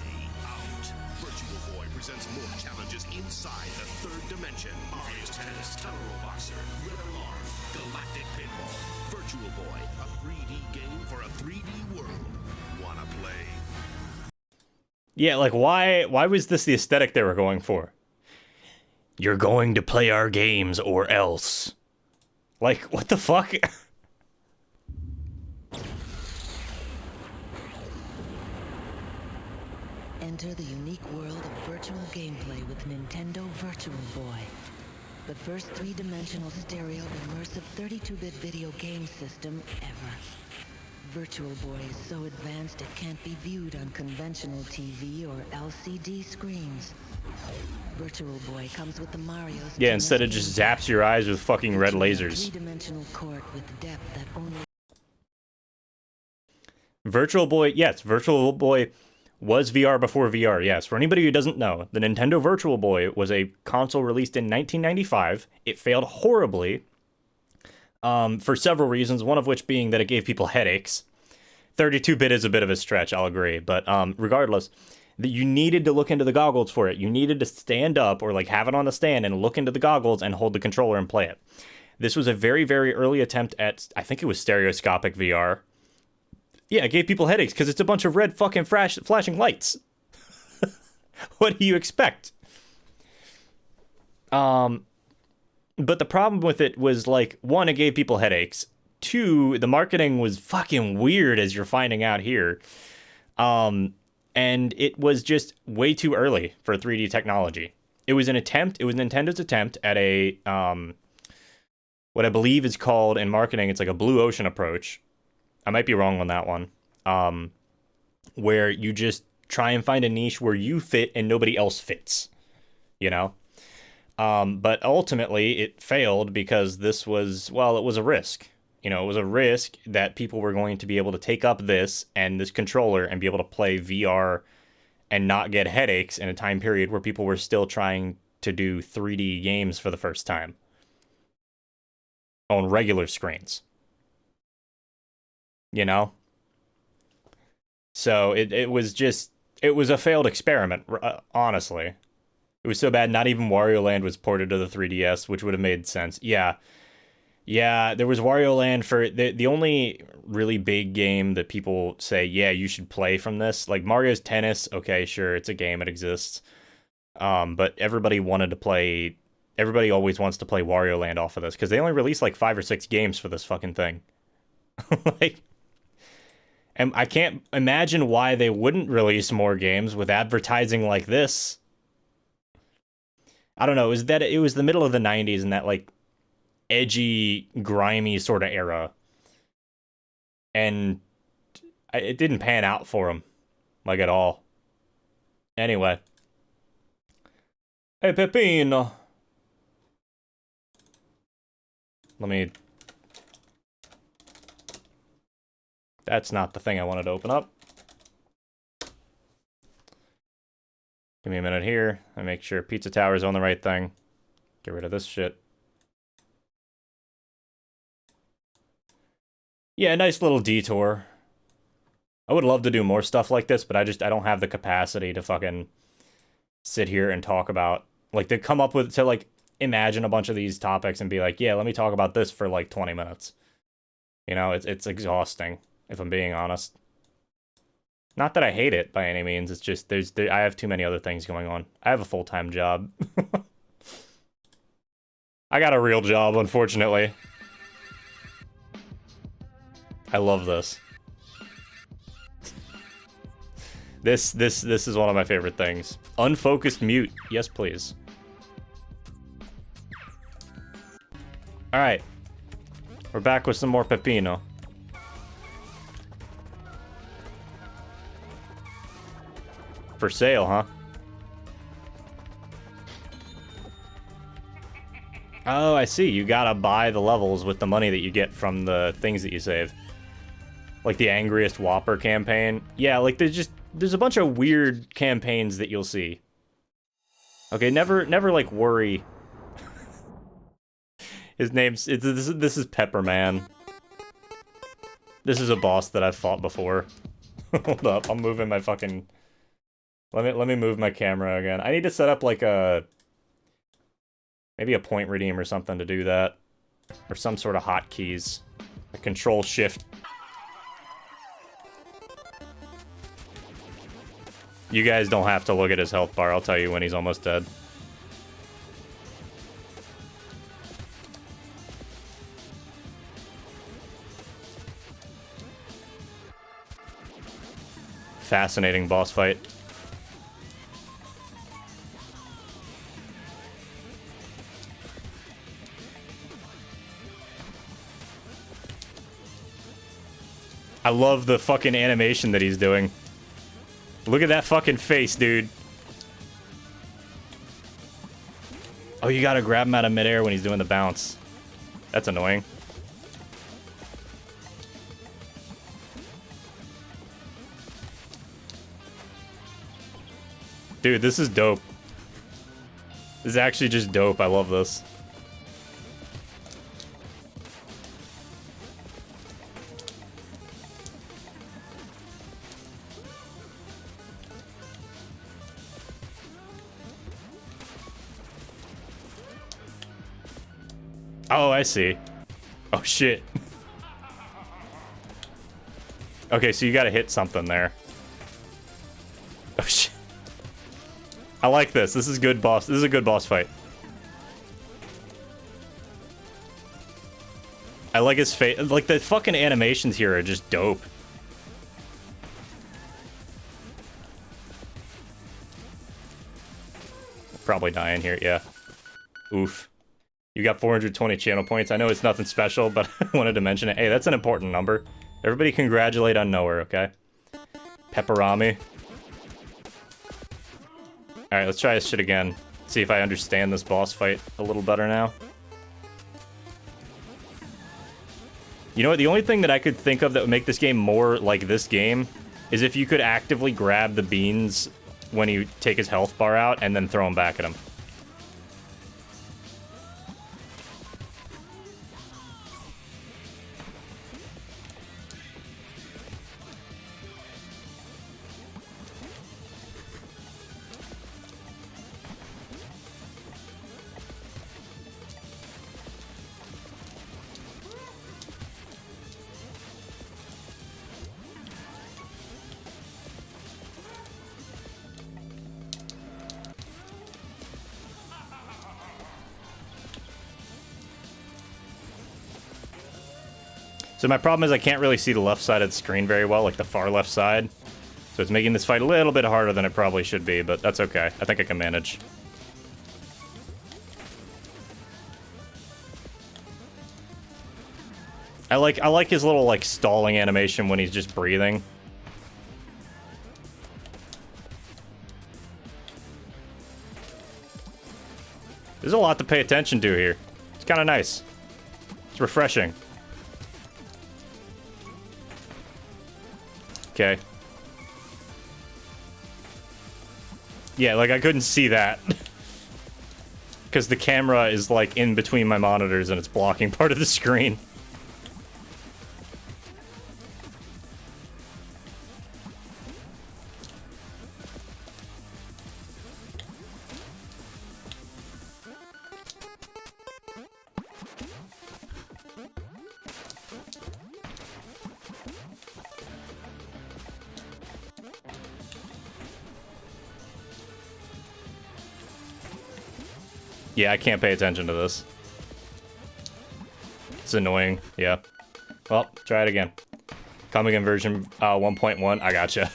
out. Virtual Boy presents more challenges stages inside the third dimension. Mario's Tennis, Tunnel Boxer, Rhythm Arm, Galactic Pinball, Virtual Boy, a 3D game for a 3D world. Wanna play? Yeah, like why was this the aesthetic they were going for? You're going to play our games or else. Like, what the fuck? Enter the unique world of virtual gameplay with Nintendo Virtual Boy. The first three-dimensional stereo immersive 32-bit video game system ever. Virtual Boy is so advanced it can't be viewed on conventional TV or LCD screens. Virtual Boy comes with the Mario's Yeah, instead it just zaps your eyes with fucking red lasers. Three-dimensional court with depth that only Virtual Boy, yes, Virtual Boy was VR before VR, yes. For anybody who doesn't know, the Nintendo Virtual Boy was a console released in 1995. It failed horribly for several reasons, one of which being that it gave people headaches. 32-bit is a bit of a stretch, I'll agree, but regardless, you needed to look into the goggles for it. You needed to stand up or like have it on the stand and look into the goggles and hold the controller and play it. This was a very, very early attempt at, I think it was stereoscopic VR. Yeah, it gave people headaches because it's a bunch of red fucking flashing lights. What do you expect? But the problem with it was, like, one, it gave people headaches. Two, the marketing was fucking weird, as you're finding out here. And it was just way too early for 3D technology. It was Nintendo's attempt at a, what I believe is called in marketing, it's like a blue ocean approach. I might be wrong on that one. Where you just try and find a niche where you fit and nobody else fits, you know? But ultimately it failed because this was, well, it was a risk. You know, it was a risk that people were going to be able to take up this and this controller and be able to play VR and not get headaches in a time period where people were still trying to do 3D games for the first time on regular screens. You know? So it was a failed experiment, honestly. It was so bad, not even Wario Land was ported to the 3DS, which would have made sense. Yeah, there was Wario Land for... The only really big game that people say, yeah, you should play from this, like Mario's Tennis, okay, sure, it's a game, it exists. But everybody always wants to play Wario Land off of this, because they only released like 5 or 6 games for this fucking thing. Like... And I can't imagine why they wouldn't release more games with advertising like this. I don't know. It was the middle of the 90s and that like edgy, grimy sort of era. And it didn't pan out for them. Like at all. Anyway. Hey, Pepino. Let me... That's not the thing I wanted to open up. Give me a minute here. I make sure Pizza Tower's on the right thing. Get rid of this shit. Yeah, nice little detour. I would love to do more stuff like this, but I don't have the capacity to fucking sit here and talk about, like, to imagine a bunch of these topics and be like, yeah, let me talk about this for like 20 minutes. You know, it's exhausting. If I'm being honest. Not that I hate it by any means, it's just I have too many other things going on. I have a full-time job. I got a real job, unfortunately. I love this. This is one of my favorite things. Unfocused mute. Yes, please. Alright. We're back with some more Pepino. For sale, huh? Oh, I see. You gotta buy the levels with the money that you get from the things that you save. Like the Angriest Whopper campaign. Yeah, like there's a bunch of weird campaigns that you'll see. Okay, never like worry. His name's this is Pepperman. This is a boss that I've fought before. Hold up, I'm moving my fucking Let me move my camera again. I need to set up like a maybe a point redeem or something to do that, or some sort of hotkeys, a control shift. You guys don't have to look at his health bar. I'll tell you when he's almost dead. Fascinating boss fight. I love the fucking animation that he's doing. Look at that fucking face, dude. Oh, you gotta grab him out of midair when he's doing the bounce. That's annoying. Dude, this is dope. This is actually just dope. I love this. Oh, I see. Oh, shit. Okay, so you gotta hit something there. Oh, shit. I like this. This is good boss. This is a good boss fight. I like his face. Like, the fucking animations here are just dope. Probably dying here, yeah. Oof. You got 420 channel points. I know it's nothing special, but I wanted to mention it. Hey, that's an important number. Everybody congratulate on Nowhere, okay? Pepperami. Alright, let's try this shit again. See if I understand this boss fight a little better now. You know what? The only thing that I could think of that would make this game more like this game is if you could actively grab the beans when you take his health bar out and then throw them back at him. So my problem is I can't really see the left side of the screen very well, like the far left side. So it's making this fight a little bit harder than it probably should be, but that's okay. I think I can manage. I like his little, like, stalling animation when he's just breathing. There's a lot to pay attention to here. It's kind of nice. It's refreshing. Okay. Yeah, like, I couldn't see that. Because the camera is, like, in between my monitors and it's blocking part of the screen. Yeah, I can't pay attention to this. It's annoying. Yeah. Well, try it again. Coming in version 1.1. I gotcha.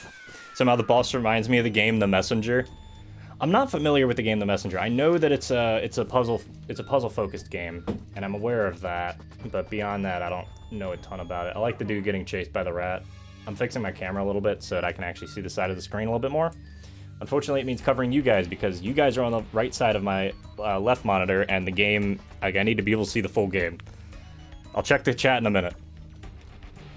Somehow the boss reminds me of the game The Messenger. I'm not familiar with the game The Messenger. I know that it's a puzzle focused game, and I'm aware of that. But beyond that, I don't know a ton about it. I like the dude getting chased by the rat. I'm fixing my camera a little bit so that I can actually see the side of the screen a little bit more. Unfortunately, it means covering you guys because you guys are on the right side of my left monitor, and the game, like, I need to be able to see the full game. I'll check the chat in a minute.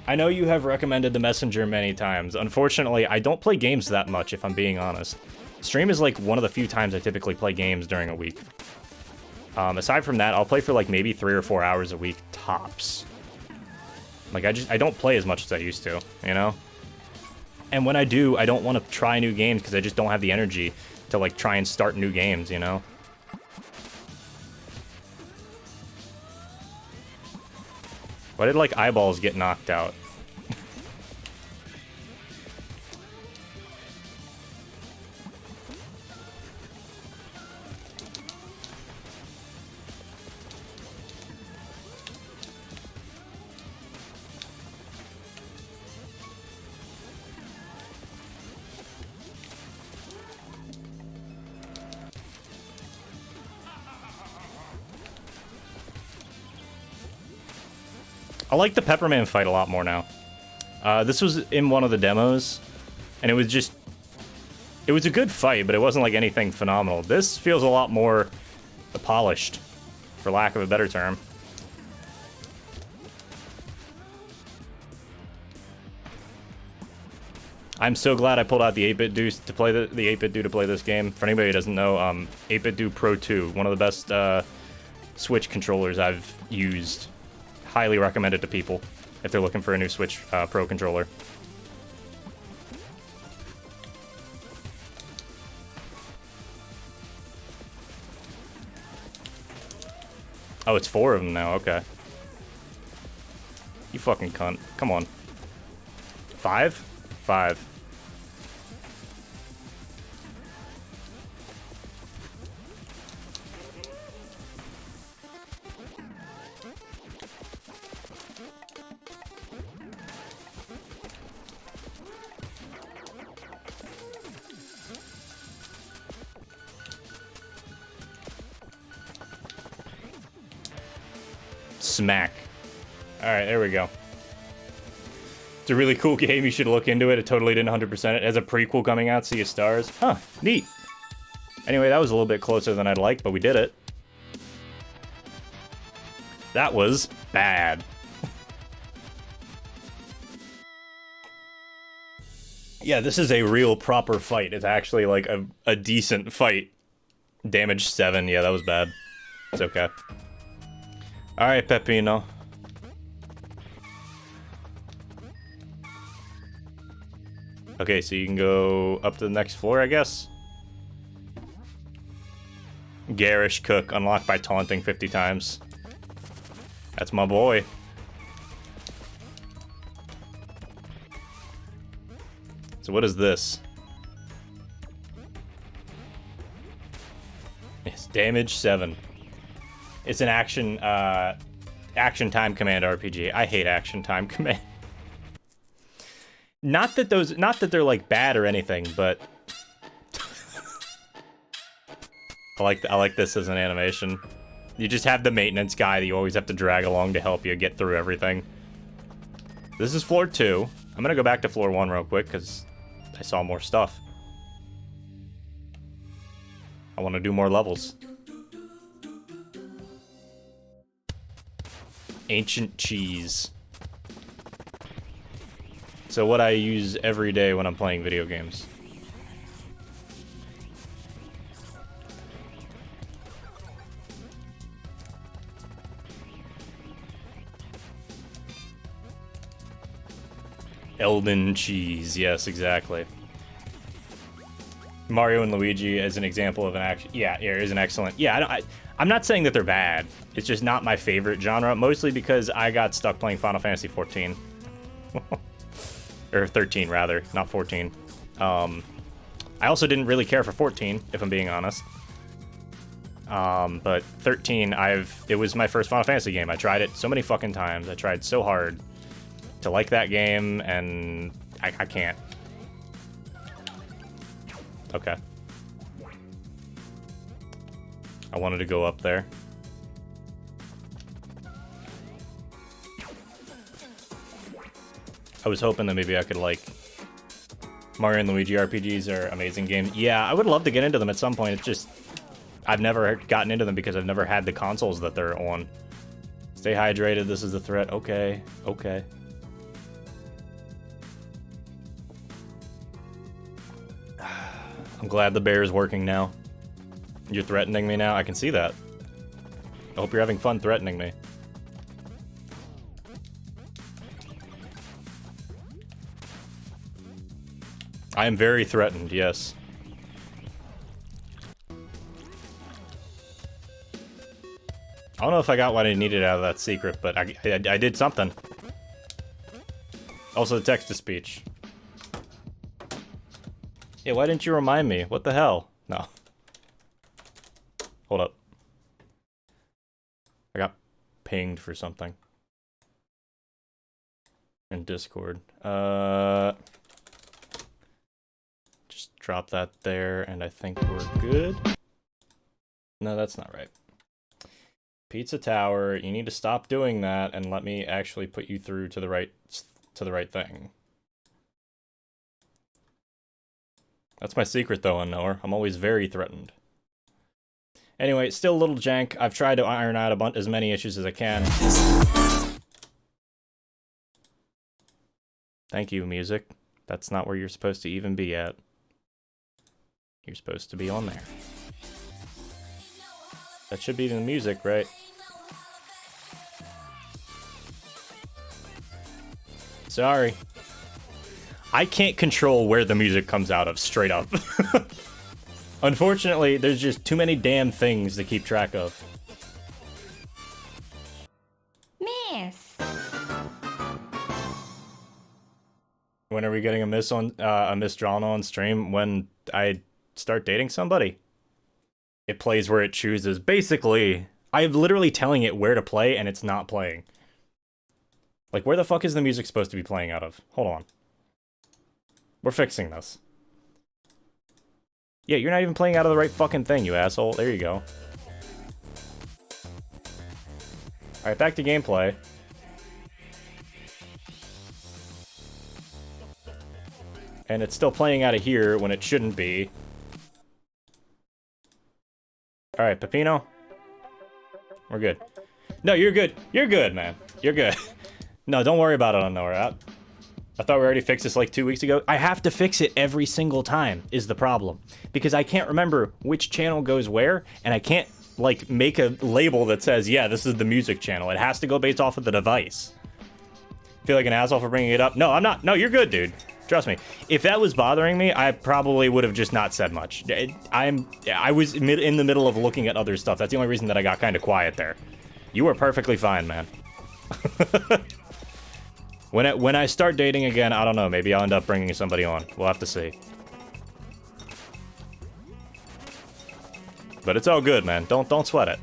I know you have recommended The Messenger many times. Unfortunately, I don't play games that much, if I'm being honest. Stream is, like, one of the few times I typically play games during a week. Aside from that, I'll play for, like, maybe 3 or 4 hours a week, tops. Like, I don't play as much as I used to, you know? And when I do, I don't want to try new games because I just don't have the energy to, like, try and start new games, you know? Why did, like, eyeballs get knocked out? I like the Pepperman fight a lot more now. This was in one of the demos, and it was just... It was a good fight, but it wasn't like anything phenomenal. This feels a lot more polished, for lack of a better term. I'm so glad I pulled out the 8-bit do to play the 8-bit do to play this game. For anybody who doesn't know, 8-bit do Pro 2, one of the best Switch controllers I've used. Highly recommend it to people if they're looking for a new Switch Pro controller. Oh, it's 4 of them now, okay. You fucking cunt. Come on. 5? 5. Smack. Alright, there we go. It's a really cool game. You should look into it. It totally didn't 100% it. It has a prequel coming out, Sea of Stars. Huh, neat. Anyway, that was a little bit closer than I'd like, but we did it. That was bad. Yeah, this is a real proper fight. It's actually like a decent fight. Damage 7. Yeah, that was bad. It's okay. Alright, Peppino. Okay, so you can go up to the next floor, I guess? Garish Cook, unlocked by taunting 50 times. That's my boy. So what is this? It's damage 7. It's an action time command RPG. I hate action time command. Not that they're like bad or anything, but I like this as an animation. You just have the maintenance guy that you always have to drag along to help you get through everything. This is floor 2. I'm gonna go back to floor 1 real quick because I saw more stuff. I want to do more levels. Ancient cheese. So what I use every day when I'm playing video games. Elden cheese, yes, exactly. Mario and Luigi as an example of an action. Yeah, is an excellent. Yeah, I'm not saying that they're bad. It's just not my favorite genre, mostly because I got stuck playing Final Fantasy 14. Or 13, rather, not 14. I also didn't really care for 14, if I'm being honest. But 13, it was my first Final Fantasy game. I tried it so many fucking times. I tried so hard to like that game, and I can't. Okay. I wanted to go up there. I was hoping that maybe I could, like... Mario and Luigi RPGs are amazing games. Yeah, I would love to get into them at some point. It's just... I've never gotten into them because I've never had the consoles that they're on. Stay hydrated, this is the threat. Okay, okay. I'm glad the bear is working now. You're threatening me now? I can see that. I hope you're having fun threatening me. I am very threatened, yes. I don't know if I got what I needed out of that secret, but I did something. Also, the text-to-speech. Yeah, why didn't you remind me? What the hell? No. Hold up. I got pinged for something. In Discord. Just drop that there, and I think we're good. No, that's not right. Pizza Tower, you need to stop doing that and let me actually put you through to the right thing. That's my secret though, Unknower. I'm always very threatened. Anyway, still a little jank. I've tried to iron out as many issues as I can. Thank you, music. That's not where you're supposed to even be at. You're supposed to be on there. That should be the music, right? Sorry. I can't control where the music comes out of, straight up. Unfortunately, there's just too many damn things to keep track of. Miss. When are we getting a miss drawn on stream? When I start dating somebody. It plays where it chooses. Basically, I'm literally telling it where to play and it's not playing. Like, where the fuck is the music supposed to be playing out of? Hold on. We're fixing this. Yeah, you're not even playing out of the right fucking thing, you asshole. There you go. Alright, back to gameplay. And it's still playing out of here when it shouldn't be. Alright, Peppino. We're good. No, you're good. You're good, man. You're good. No, don't worry about it, Unknower. I thought we already fixed this like 2 weeks ago. I have to fix it every single time, is the problem. Because I can't remember which channel goes where, and I can't, like, make a label that says, yeah, this is the music channel. It has to go based off of the device. Feel like an asshole for bringing it up? No, I'm not. No, you're good, dude. Trust me. If that was bothering me, I probably would have just not said much. I was in the middle of looking at other stuff. That's the only reason that I got kind of quiet there. You were perfectly fine, man. When I start dating again, I don't know. Maybe I'll end up bringing somebody on. We'll have to see. But it's all good, man. Don't sweat it.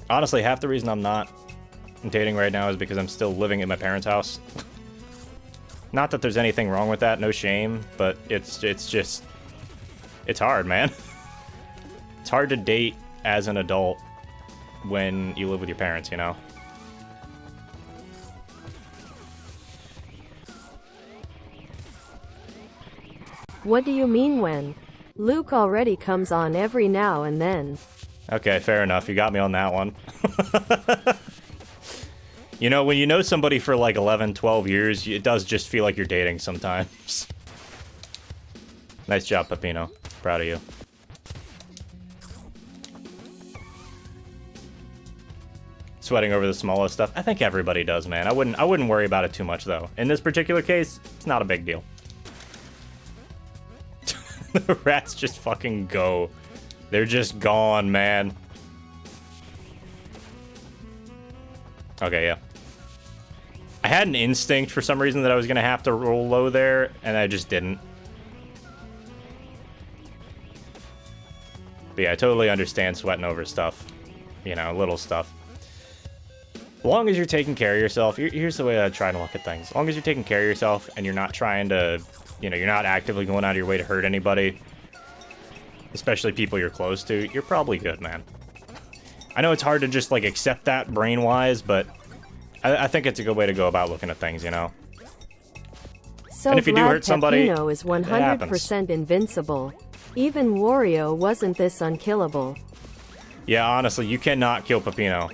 Honestly, half the reason I'm not dating right now is because I'm still living at my parents' house. Not that there's anything wrong with that, no shame, but it's just... It's hard, man. It's hard to date as an adult when you live with your parents, you know? What do you mean when? Luke already comes on every now and then. Okay, fair enough. You got me on that one. You know, when you know somebody for like 11, 12 years, it does just feel like you're dating sometimes. Nice job, Peppino. Proud of you. Sweating over the smallest stuff. I think everybody does, man. I wouldn't worry about it too much, though. In this particular case, it's not a big deal. The rats just fucking go. They're just gone, man. Okay, yeah. I had an instinct for some reason that I was gonna have to roll low there, and I just didn't. But yeah, I totally understand sweating over stuff. You know, little stuff. As long as you're taking care of yourself, here's the way I try to look at things. As long as you're taking care of yourself and you're not trying to, you know, you're not actively going out of your way to hurt anybody, especially people you're close to, you're probably good, man. I know it's hard to just, like, accept that brain-wise, but I think it's a good way to go about looking at things, you know? So and if you do hurt somebody, Peppino is 100% invincible. Even Wario wasn't this unkillable. Yeah, honestly, you cannot kill Peppino.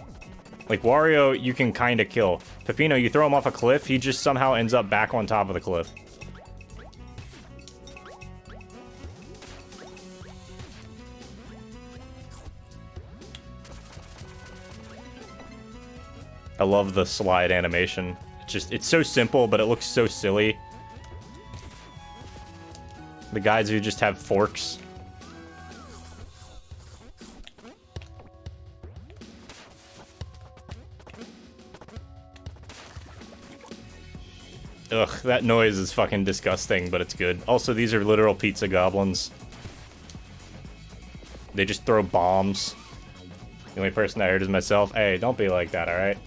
Like, Wario, you can kind of kill. Peppino, you throw him off a cliff, he just somehow ends up back on top of the cliff. I love the slide animation. It's it's so simple, but it looks so silly. The guys who just have forks. Ugh, that noise is fucking disgusting, but it's good. Also, these are literal pizza goblins. They just throw bombs. The only person I heard is myself. Hey, don't be like that, alright?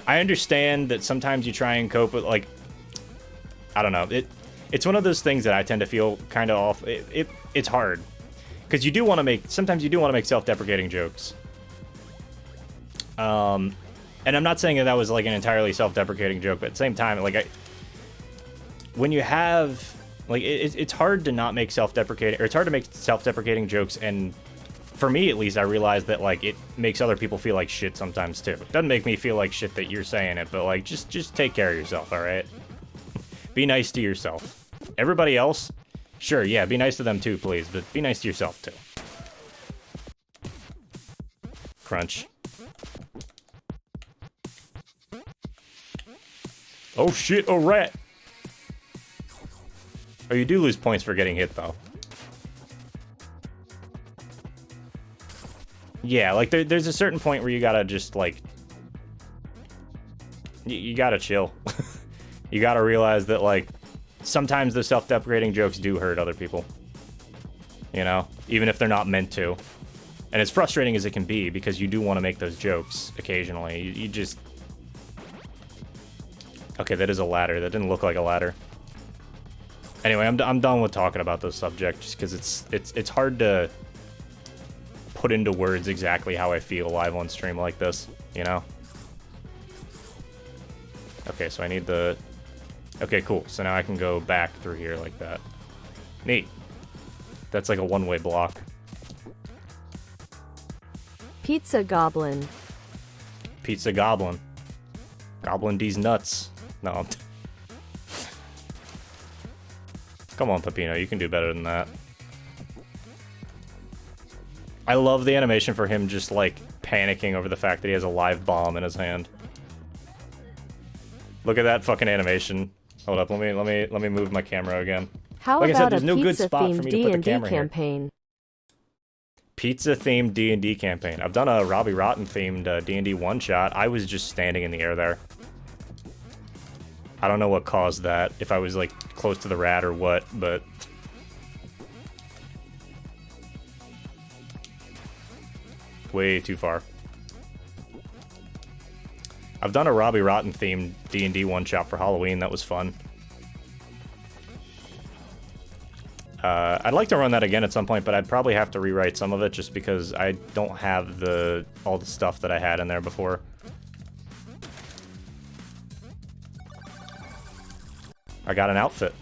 I understand that sometimes you try and cope with, like... I don't know. It's one of those things that I tend to feel kind of off. It's hard. Because you do want to make... Sometimes you do want to make self-deprecating jokes. And I'm not saying that was like an entirely self-deprecating joke, but at the same time, like when you have like it's hard to not make self-deprecating, or it's hard to make self-deprecating jokes, and for me at least, I realize that like it makes other people feel like shit sometimes too. It doesn't make me feel like shit that you're saying it, but like just take care of yourself, all right? Be nice to yourself. Everybody else, sure, yeah, be nice to them too, please, but be nice to yourself too. Crunch. Oh shit, a rat! Oh, you do lose points for getting hit, though. Yeah, like, there's a certain point where you gotta just, like... You gotta chill. You gotta realize that, like, sometimes the self-deprecating jokes do hurt other people. You know? Even if they're not meant to. And as frustrating as it can be, because you do want to make those jokes occasionally, you just... Okay, that is a ladder. That didn't look like a ladder. Anyway, I'm done with talking about this subject, just because it's hard to put into words exactly how I feel live on stream like this, you know? Okay, so I need the... Okay, cool. So now I can go back through here like that. Neat. That's like a one-way block. Pizza Goblin. Pizza Goblin. Goblin these nuts. No. Come on, Pepino, you can do better than that. I love the animation for him just, like, panicking over the fact that he has a live bomb in his hand. Look at that fucking animation. Hold up, let me move my camera again. How like about I said, there's a no good spot for pizza-themed me to put the D&D camera here. campaign? Pizza-themed D&D campaign. I've done a Robbie Rotten-themed D&D one-shot. I was just standing in the air there. I don't know what caused that, if I was, like, close to the rat or what, but... Way too far. I've done a Robbie Rotten-themed D&D one-shot for Halloween. That was fun. I'd like to run that again at some point, but I'd probably have to rewrite some of it just because I don't have all the stuff that I had in there before. I got an outfit.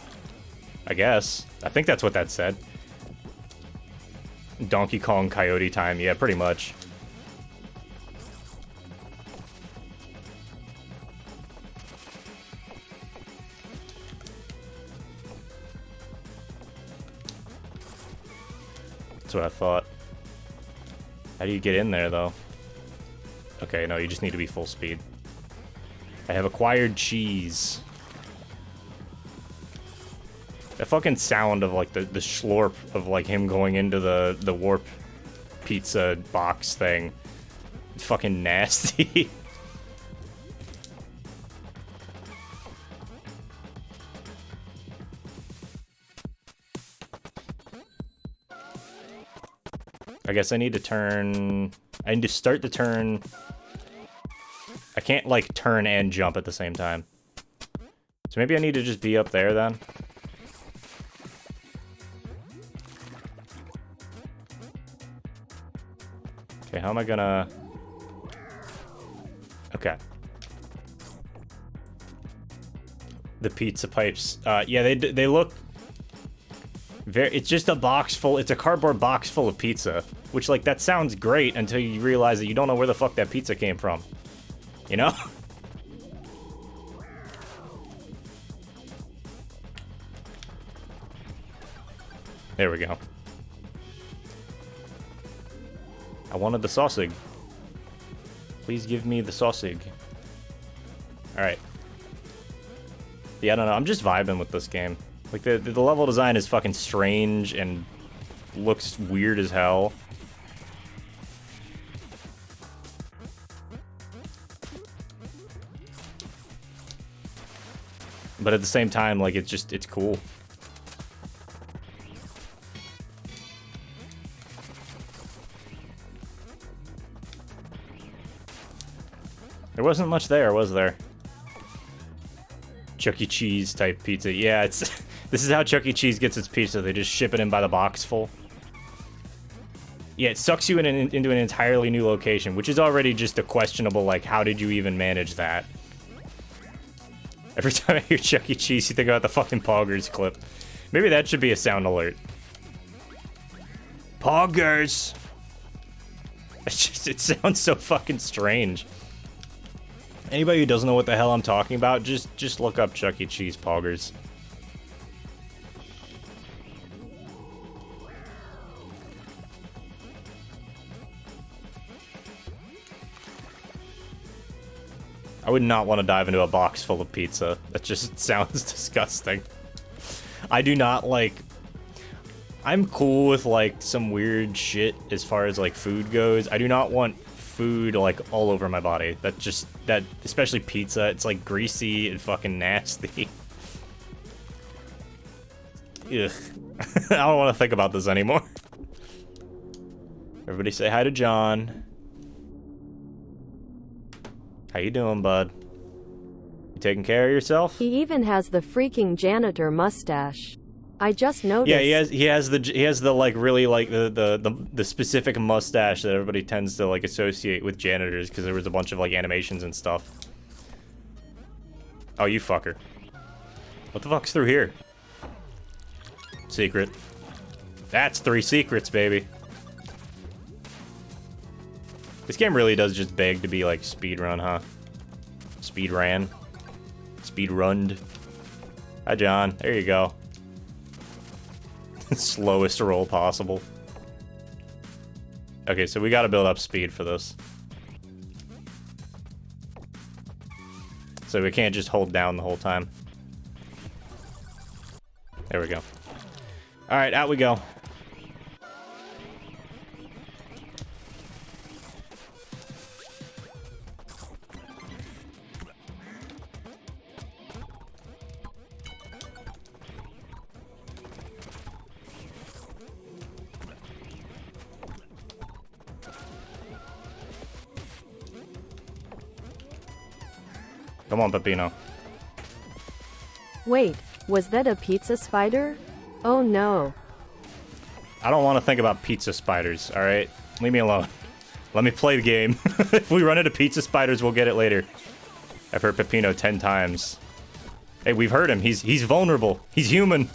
I guess. I think that's what that said. Donkey Kong Coyote time. Yeah, pretty much. That's what I thought. How do you get in there, though? Okay, no, you just need to be full speed. I have acquired cheese. The fucking sound of, like, the slurp of, like, him going into the warp pizza box thing. It's fucking nasty. I guess I need to turn... I need to start the turn... I can't, like, turn and jump at the same time. So maybe I need to just be up there, then? Okay, how am I gonna... Okay. The pizza pipes. Yeah, they look... It's just a box full... It's a cardboard box full of pizza. Which, like, that sounds great until you realize that you don't know where the fuck that pizza came from. You know? There we go. I wanted the sausage. Please give me the sausage. Alright. Yeah, I don't know. I'm just vibing with this game. Like, the level design is fucking strange and looks weird as hell. But at the same time, like, it's cool. There wasn't much there, was there? Chuck E. Cheese type pizza. Yeah, it's this is how Chuck E. Cheese gets its pizza. They just ship it in by the box full. Yeah, it sucks you into an entirely new location, which is already just a questionable, like, how did you even manage that? Every time I hear Chuck E. Cheese, you think about the fucking Poggers clip. Maybe that should be a sound alert. Poggers! It sounds so fucking strange. Anybody who doesn't know what the hell I'm talking about, just look up Chuck E. Cheese Poggers. I would not want to dive into a box full of pizza. That just sounds disgusting. I do not like... I'm cool with, like, some weird shit as far as, like, food goes. I do not want food, like, all over my body. That, especially pizza, it's, like, greasy and fucking nasty. Ugh. I don't want to think about this anymore. Everybody say hi to John. How you doing, bud? You taking care of yourself? He even has the freaking janitor mustache. I just noticed. Yeah, he has the like really like the specific mustache that everybody tends to like associate with janitors because there was a bunch of like animations and stuff. Oh, you fucker. What the fuck's through here? Secret. That's 3 secrets, baby. This game really does just beg to be like speedrun, huh? Speedran. Speedrunned. Hi, John. There you go. Slowest roll possible. Okay, so we gotta build up speed for this. So we can't just hold down the whole time. There we go. Alright, out we go. Come on, Peppino. Wait, was that a pizza spider? Oh no. I don't want to think about pizza spiders, alright? Leave me alone. Let me play the game. If we run into pizza spiders, we'll get it later. I've heard Peppino 10 times. Hey, we've heard him. He's vulnerable. He's human.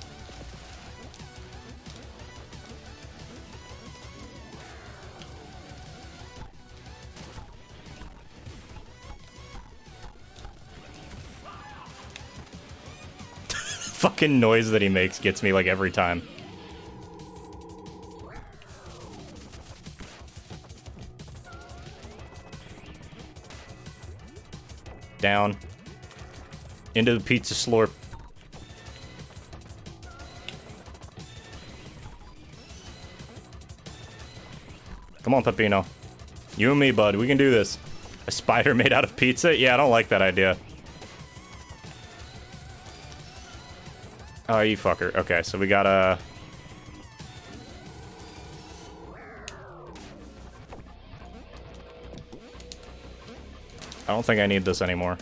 Fucking noise that he makes gets me like every time. Down. Into the pizza slurp. Come on, Peppino. You and me, bud. We can do this. A spider made out of pizza? Yeah, I don't like that idea. Oh, you fucker. Okay, so we gotta... I don't think I need this anymore.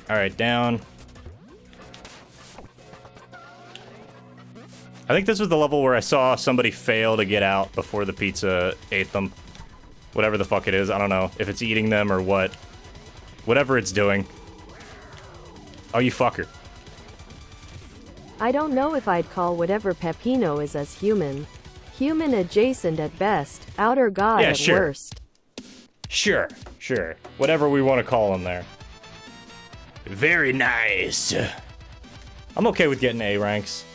Alright, down. I think this was the level where I saw somebody fail to get out before the pizza ate them. Whatever the fuck it is, I don't know if it's eating them or what. Whatever it's doing. Oh, you fucker. I don't know if I'd call whatever Peppino is as human. Human adjacent at best, outer god Yeah, at sure. worst. Sure. Whatever we want to call him there. Very nice. I'm okay with getting A ranks.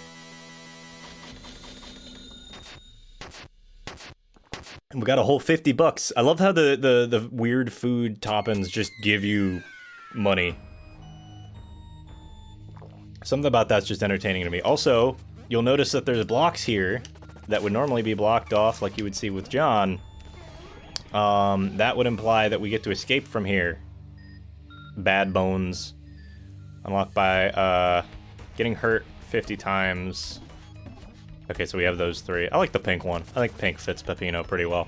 And we got a whole 50 bucks. I love how the weird food toppings just give you money. Something about that's just entertaining to me. Also, you'll notice that there's blocks here that would normally be blocked off like you would see with John. That would imply that we get to escape from here. Bad bones. Unlocked by, getting hurt 50 times. Okay, so we have those 3. I like the pink one. I think pink fits Peppino pretty well.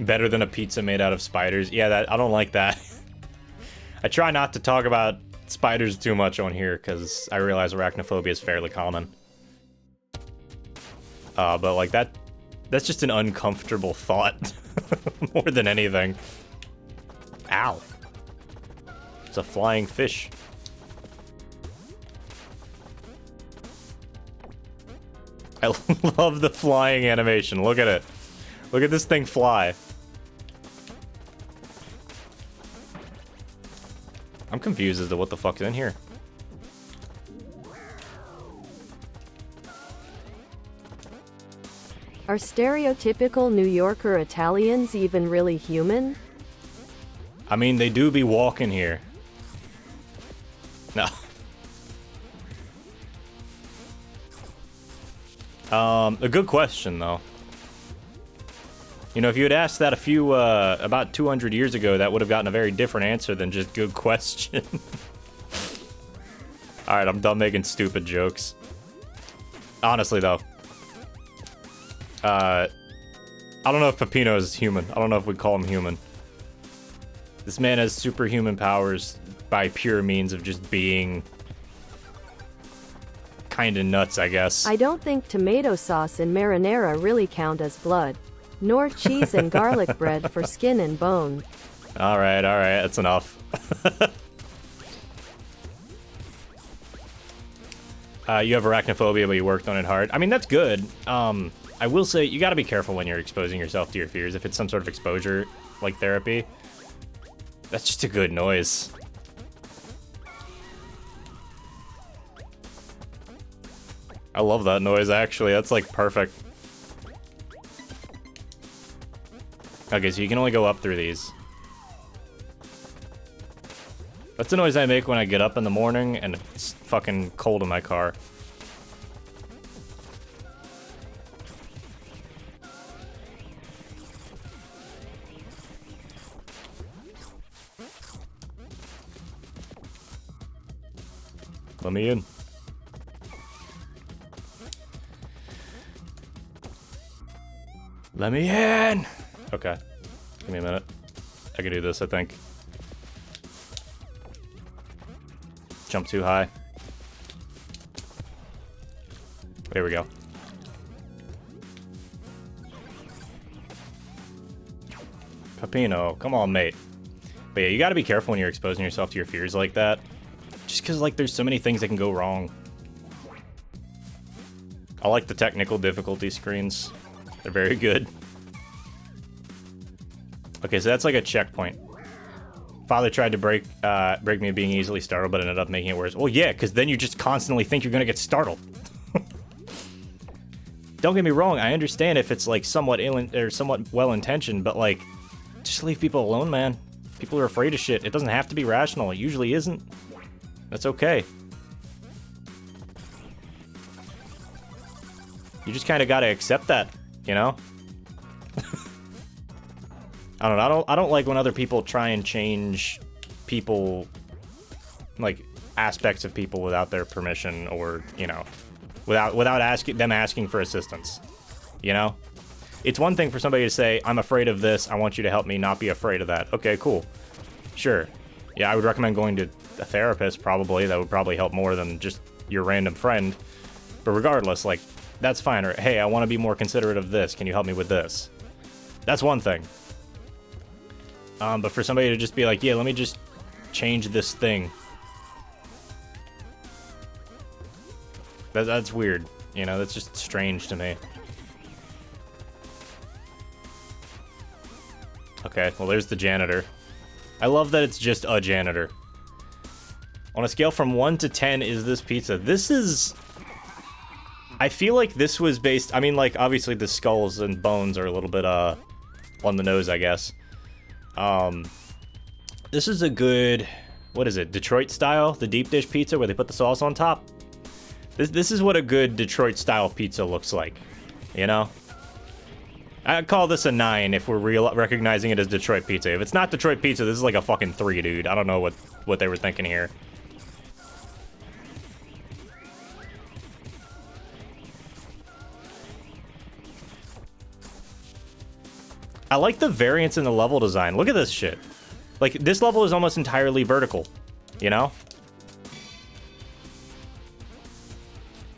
Better than a pizza made out of spiders. Yeah, I don't like that. I try not to talk about spiders too much on here, because I realize arachnophobia is fairly common. But like that's just an uncomfortable thought. More than anything. Ow. It's a flying fish. I love the flying animation. Look at it. Look at this thing fly. I'm confused as to what the fuck's in here. Are stereotypical New Yorker Italians even really human? I mean, they do be walking here. No. A good question, though. You know, if you had asked that about 200 years ago, that would have gotten a very different answer than just good question. Alright, I'm done making stupid jokes. Honestly, though. I don't know if Peppino is human. I don't know if we'd call him human. This man has superhuman powers by pure means of just being kinda nuts, I guess. I don't think tomato sauce and marinara really count as blood. Nor cheese and garlic bread for skin and bone. Alright, that's enough. You have arachnophobia, but you worked on it hard. I mean, that's good. I will say, you gotta be careful when you're exposing yourself to your fears. If it's some sort of exposure, like therapy, that's just a good noise. I love that noise, actually. That's, like, perfect. Okay, so you can only go up through these. That's the noise I make when I get up in the morning and it's fucking cold in my car. Let me in. Let me in! Okay. Give me a minute. I can do this, I think. Jump too high. There we go. Peppino, come on, mate. But yeah, you gotta be careful when you're exposing yourself to your fears like that. Just because, like, there's so many things that can go wrong. I like the technical difficulty screens. They're very good. Okay, so that's like a checkpoint. Father tried to break me being easily startled, but ended up making it worse. Well, yeah, because then you just constantly think you're gonna get startled. Don't get me wrong, I understand if it's like somewhat well-intentioned, but like, just leave people alone, man. People are afraid of shit. It doesn't have to be rational. It usually isn't. That's okay. You just kind of gotta accept that, you know? I don't know. I don't like when other people try and change people, like, aspects of people without their permission, or, you know, without asking for assistance. You know? It's one thing for somebody to say, I'm afraid of this, I want you to help me not be afraid of that. Okay, cool. Sure. Yeah, I would recommend going to a therapist, probably. That would probably help more than just your random friend. But regardless, like, that's fine. Or, hey, I want to be more considerate of this. Can you help me with this? That's one thing. But for somebody to just be like, yeah, let me just change this thing. That's weird. You know, that's just strange to me. Okay, well, there's the janitor. I love that it's just a janitor. On a scale from 1 to 10, is this pizza? This is... I feel like this was based... I mean, like, obviously the skulls and bones are a little bit, on the nose, I guess. This is a good... What is it? Detroit style? The deep dish pizza where they put the sauce on top? This is what a good Detroit style pizza looks like. You know? I'd call this a 9 if we're recognizing it as Detroit pizza. If it's not Detroit pizza, this is like a fucking 3, dude. I don't know what they were thinking here. I like the variance in the level design. Look at this shit. Like, this level is almost entirely vertical, you know?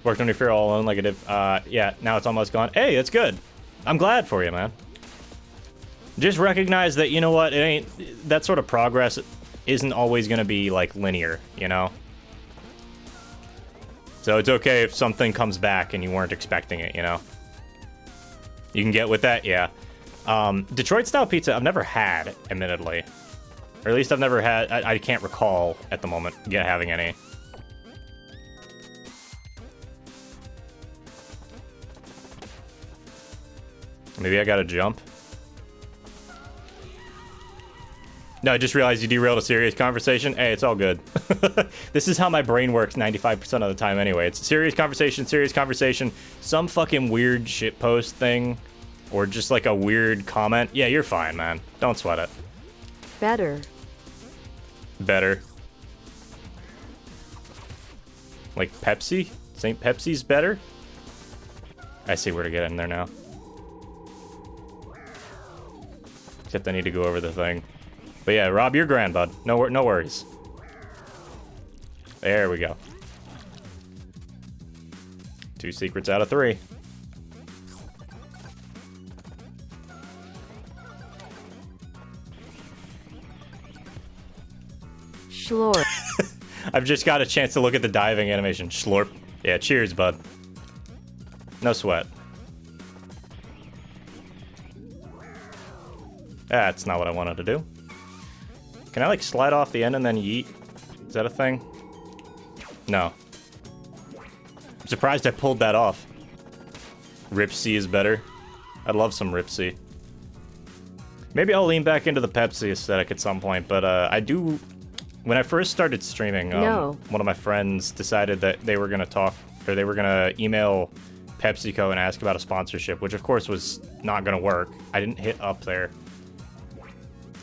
Worked on your fear all alone like it did. Yeah, now it's almost gone. Hey, that's good. I'm glad for you, man. Just recognize that, you know what, it ain't... That sort of progress isn't always gonna be, like, linear, you know? So it's okay if something comes back and you weren't expecting it, you know? You can get with that? Yeah. Detroit-style pizza I've never had, admittedly. Or at least I've never had... I can't recall, at the moment, having any. Maybe I gotta jump? No, I just realized you derailed a serious conversation. Hey, it's all good. This is how my brain works 95% of the time anyway. It's serious conversation, some fucking weird shitpost thing. Or just like a weird comment. Yeah, you're fine, man. Don't sweat it. Better. Better. Like Pepsi? St. Pepsi's better? I see where to get in there now. Except I need to go over the thing. But yeah, Rob, you're grand, bud. No worries. There we go. 2 secrets out of 3. Schlorp. I've just got a chance to look at the diving animation. Schlorp. Yeah, cheers, bud. No sweat. That's not what I wanted to do. Can I, like, slide off the end and then yeet? Is that a thing? No. I'm surprised I pulled that off. Ripsy is better. I'd love some Ripsy. Maybe I'll lean back into the Pepsi aesthetic at some point, but I do... When I first started streaming, one of my friends decided that they were going to talk, or they were going to email PepsiCo and ask about a sponsorship, which of course was not going to work. I didn't hit up there.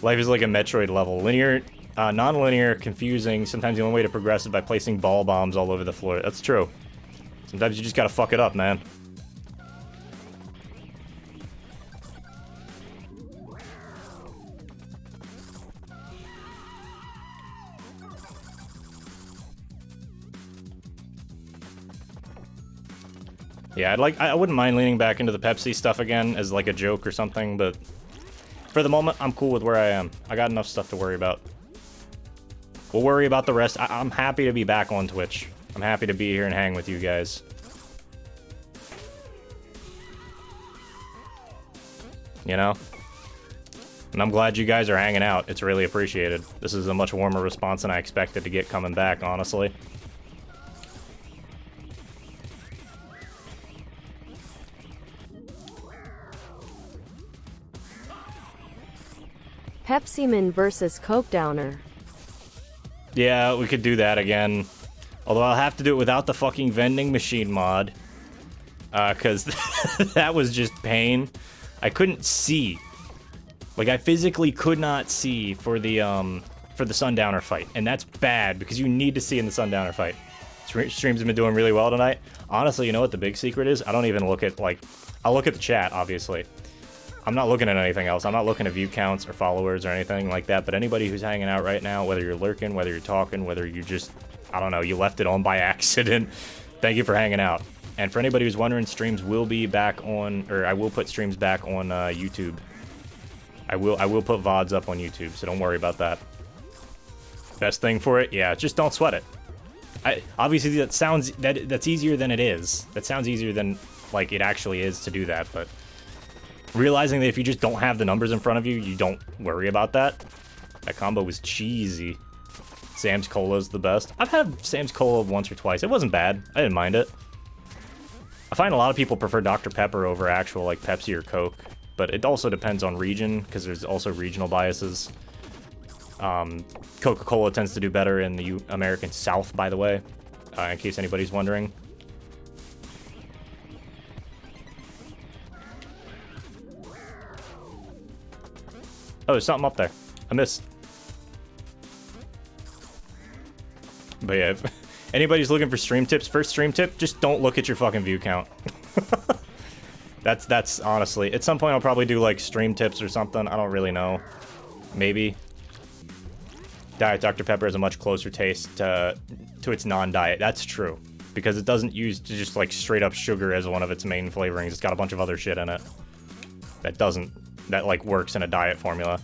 Life is like a Metroid level. Linear, non-linear, confusing. Sometimes the only way to progress is by placing ball bombs all over the floor. That's true. Sometimes you just gotta fuck it up, man. Yeah, I wouldn't mind leaning back into the Pepsi stuff again as like a joke or something, but for the moment, I'm cool with where I am. I got enough stuff to worry about. We'll worry about the rest. I'm happy to be back on Twitch. I'm happy to be here and hang with you guys. You know? And I'm glad you guys are hanging out. It's really appreciated. This is a much warmer response than I expected to get coming back, honestly. Pepsi-Man versus Coke Downer. Yeah, we could do that again. Although I'll have to do it without the fucking vending machine mod. Because that was just pain. I couldn't see. Like, I physically could not see for the Sundowner fight. And that's bad, because you need to see in the Sundowner fight. Streams have been doing really well tonight. Honestly, you know what the big secret is? I don't even look at, like... I'll look at the chat, obviously. I'm not looking at anything else. I'm not looking at view counts or followers or anything like that, but anybody who's hanging out right now, whether you're lurking, whether you're talking, whether you just, I don't know, you left it on by accident, thank you for hanging out. And for anybody who's wondering, streams will be back on, or I will put streams back on YouTube. I will put VODs up on YouTube, so don't worry about that. Best thing for it? Yeah, just don't sweat it. Obviously, that's easier than it is. That sounds easier than, like, it actually is to do that, but... Realizing that if you just don't have the numbers in front of you, you don't worry about that. That combo was cheesy. Sam's Cola's the best. I've had Sam's Cola once or twice. It wasn't bad. I didn't mind it. I find a lot of people prefer Dr. Pepper over actual, like, Pepsi or Coke. But it also depends on region, because there's also regional biases. Coca-Cola tends to do better in the American South, by the way, in case anybody's wondering. Oh, there's something up there. I missed. But yeah, if anybody's looking for stream tips, first stream tip, just don't look at your fucking view count. That's honestly, at some point I'll probably do like stream tips or something. I don't really know. Maybe. Diet Dr. Pepper has a much closer taste to its non-diet. That's true. Because it doesn't use just like straight up sugar as one of its main flavorings. It's got a bunch of other shit in it. That like works in a diet formula.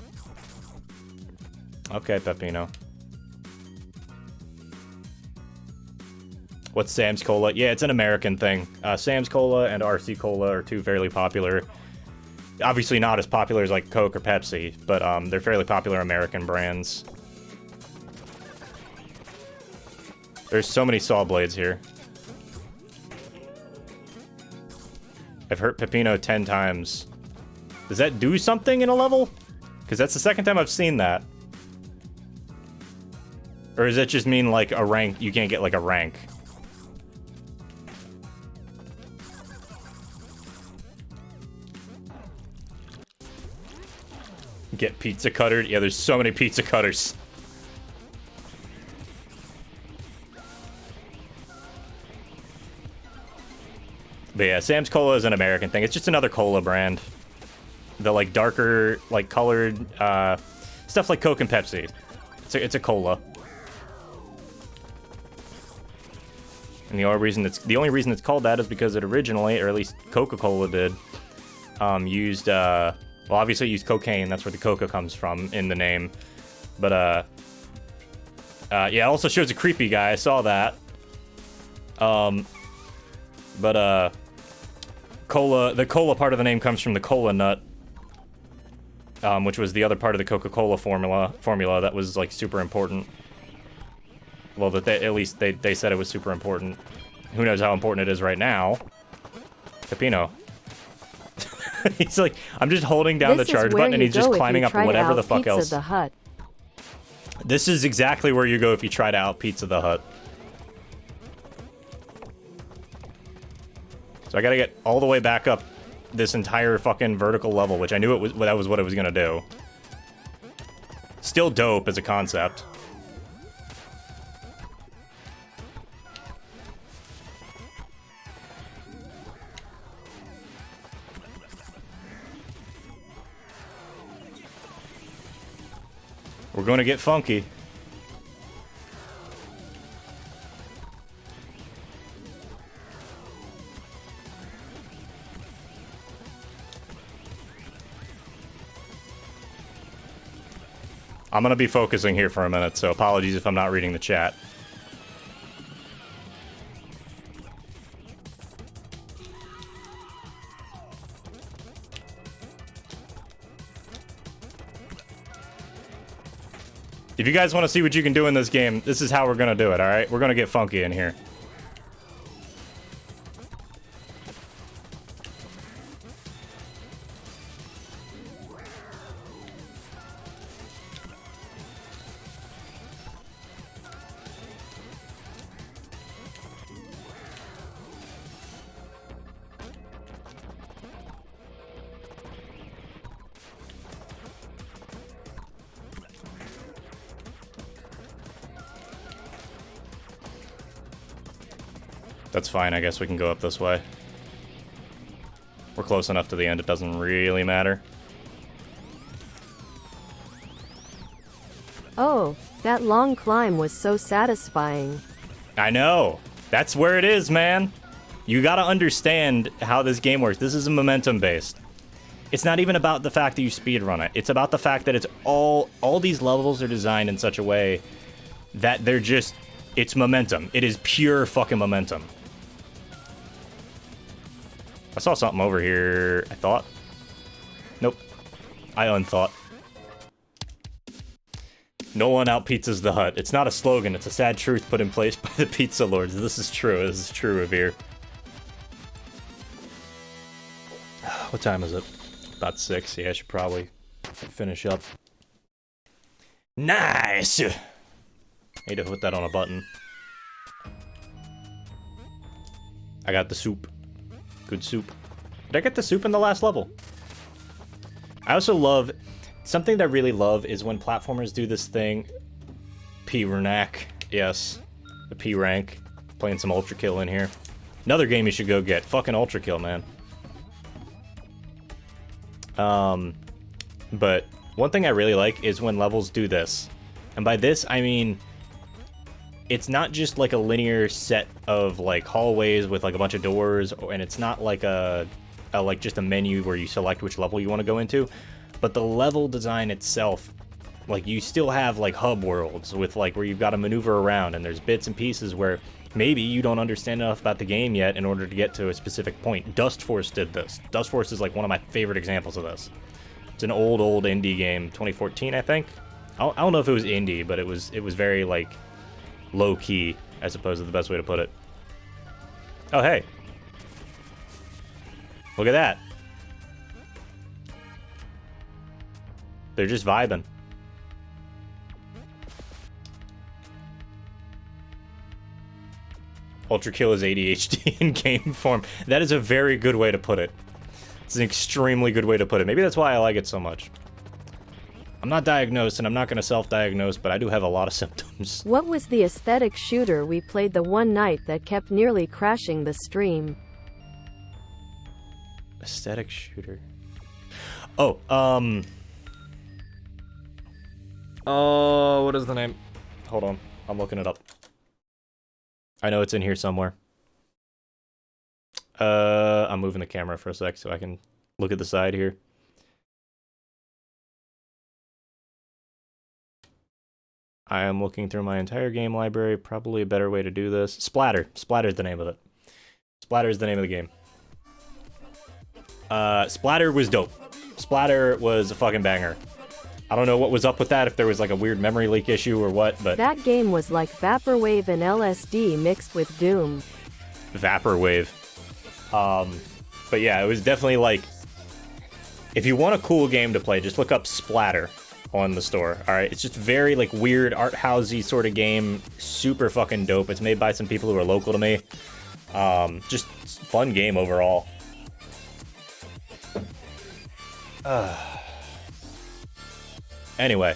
Okay, Pepino. What's Sam's Cola? Yeah, it's an American thing. Sam's Cola and RC Cola are two fairly popular. Obviously not as popular as like Coke or Pepsi, but they're fairly popular American brands. There's so many saw blades here. I've hurt Pepino 10 times. Does that do something in a level? Because that's the second time I've seen that. Or does that just mean like a rank? You can't get like a rank. Get pizza cuttered? Yeah, there's so many pizza cutters. But yeah, Sam's Cola is an American thing. It's just another cola brand. The like darker, like colored stuff like Coke and Pepsi. It's a cola. And the only reason it's called that is because it originally, or at least Coca-Cola did, used well, obviously it used cocaine. That's where the Coca comes from in the name. But yeah, it also shows a creepy guy. I saw that. But cola, the cola part of the name comes from the cola nut, which was the other part of the Coca-Cola formula that was like super important. Well, that at least they said it was super important. Who knows how important it is right now? Pepino. He's like, I'm just holding down the charge button and he's just climbing up whatever the fuck else. The Hut. This is exactly where you go if you try to out Pizza the Hut. So I gotta get all the way back up this entire fucking vertical level, which I knew that was what it was gonna do. Still dope as a concept. We're gonna get funky. I'm gonna be focusing here for a minute, so apologies if I'm not reading the chat. If you guys want to see what you can do in this game, this is how we're gonna do it, alright? We're gonna get funky in here. That's fine, I guess we can go up this way. We're close enough to the end, it doesn't really matter. Oh, that long climb was so satisfying. I know! That's where it is, man! You gotta understand how this game works. This is momentum based. It's not even about the fact that you speedrun it. It's about the fact that it's all these levels are designed in such a way that they're just, it's momentum. It is pure fucking momentum. I saw something over here, I thought. Nope. I unthought. No one out pizzas the Hut. It's not a slogan, it's a sad truth put in place by the pizza lords. This is true, Revere. What time is it? About 6. Yeah, I should probably finish up. Nice! Need to put that on a button. I got the soup. Good soup. Did I get the soup in the last level? I also love... Something that I really love is when platformers do this thing. P-Renac. Yes. The P-Rank. Playing some Ultra Kill in here. Another game you should go get. Fucking Ultra Kill, man. But one thing I really like is when levels do this. And by this, I mean... It's not just like a linear set of like hallways with like a bunch of doors, and it's not like like just a menu where you select which level you want to go into, but the level design itself, like you still have like hub worlds with like where you've got to maneuver around, and there's bits and pieces where maybe you don't understand enough about the game yet in order to get to a specific point. Dust Force did this. Dust Force is like one of my favorite examples of this. It's an old indie game, 2014 I think. I don't know if it was indie, but it was very like low-key, I suppose is the best way to put it. Oh, hey. Look at that. They're just vibing. Ultra Kill is ADHD in game form. That is a very good way to put it. It's an extremely good way to put it. Maybe that's why I like it so much. I'm not diagnosed, and I'm not going to self-diagnose, but I do have a lot of symptoms. What was the aesthetic shooter we played the one night that kept nearly crashing the stream? Aesthetic shooter. Oh, what is the name? Hold on, I'm looking it up. I know it's in here somewhere. I'm moving the camera for a sec so I can look at the side here. I am looking through my entire game library. Probably a better way to do this. Splatter. Splatter is the name of it. Splatter is the name of the game. Splatter was dope. Splatter was a fucking banger. I don't know what was up with that, if there was like a weird memory leak issue or what, but... That game was like Vaporwave and LSD mixed with Doom. Vaporwave. But yeah, it was definitely like... If you want a cool game to play, just look up Splatter on the store. Alright, it's just very like weird art housey sort of game. Super fucking dope. It's made by some people who are local to me. Just fun game overall. Anyway.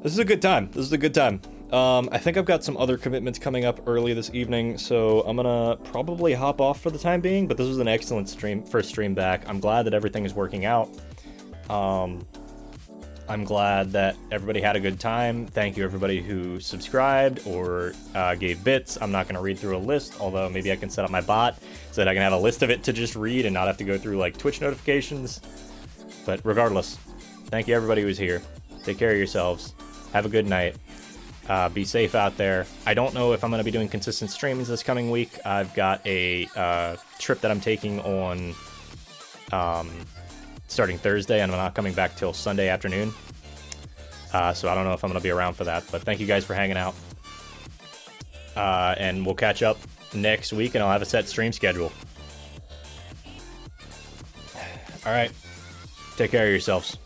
This is a good time. This is a good time. I think I've got some other commitments coming up early this evening, so I'm gonna probably hop off for the time being, but this was an excellent first stream back. I'm glad that everything is working out. I'm glad that everybody had a good time. Thank you everybody who subscribed or gave bits. I'm not going to read through a list, although maybe I can set up my bot so that I can have a list of it to just read and not have to go through like Twitch notifications. But regardless, thank you everybody who's here. Take care of yourselves. Have a good night. Be safe out there. I don't know if I'm going to be doing consistent streamings this coming week. I've got a trip that I'm taking on starting Thursday, and I'm not coming back till Sunday afternoon. So I don't know if I'm going to be around for that, but thank you guys for hanging out. And we'll catch up next week, and I'll have a set stream schedule. Alright. Take care of yourselves.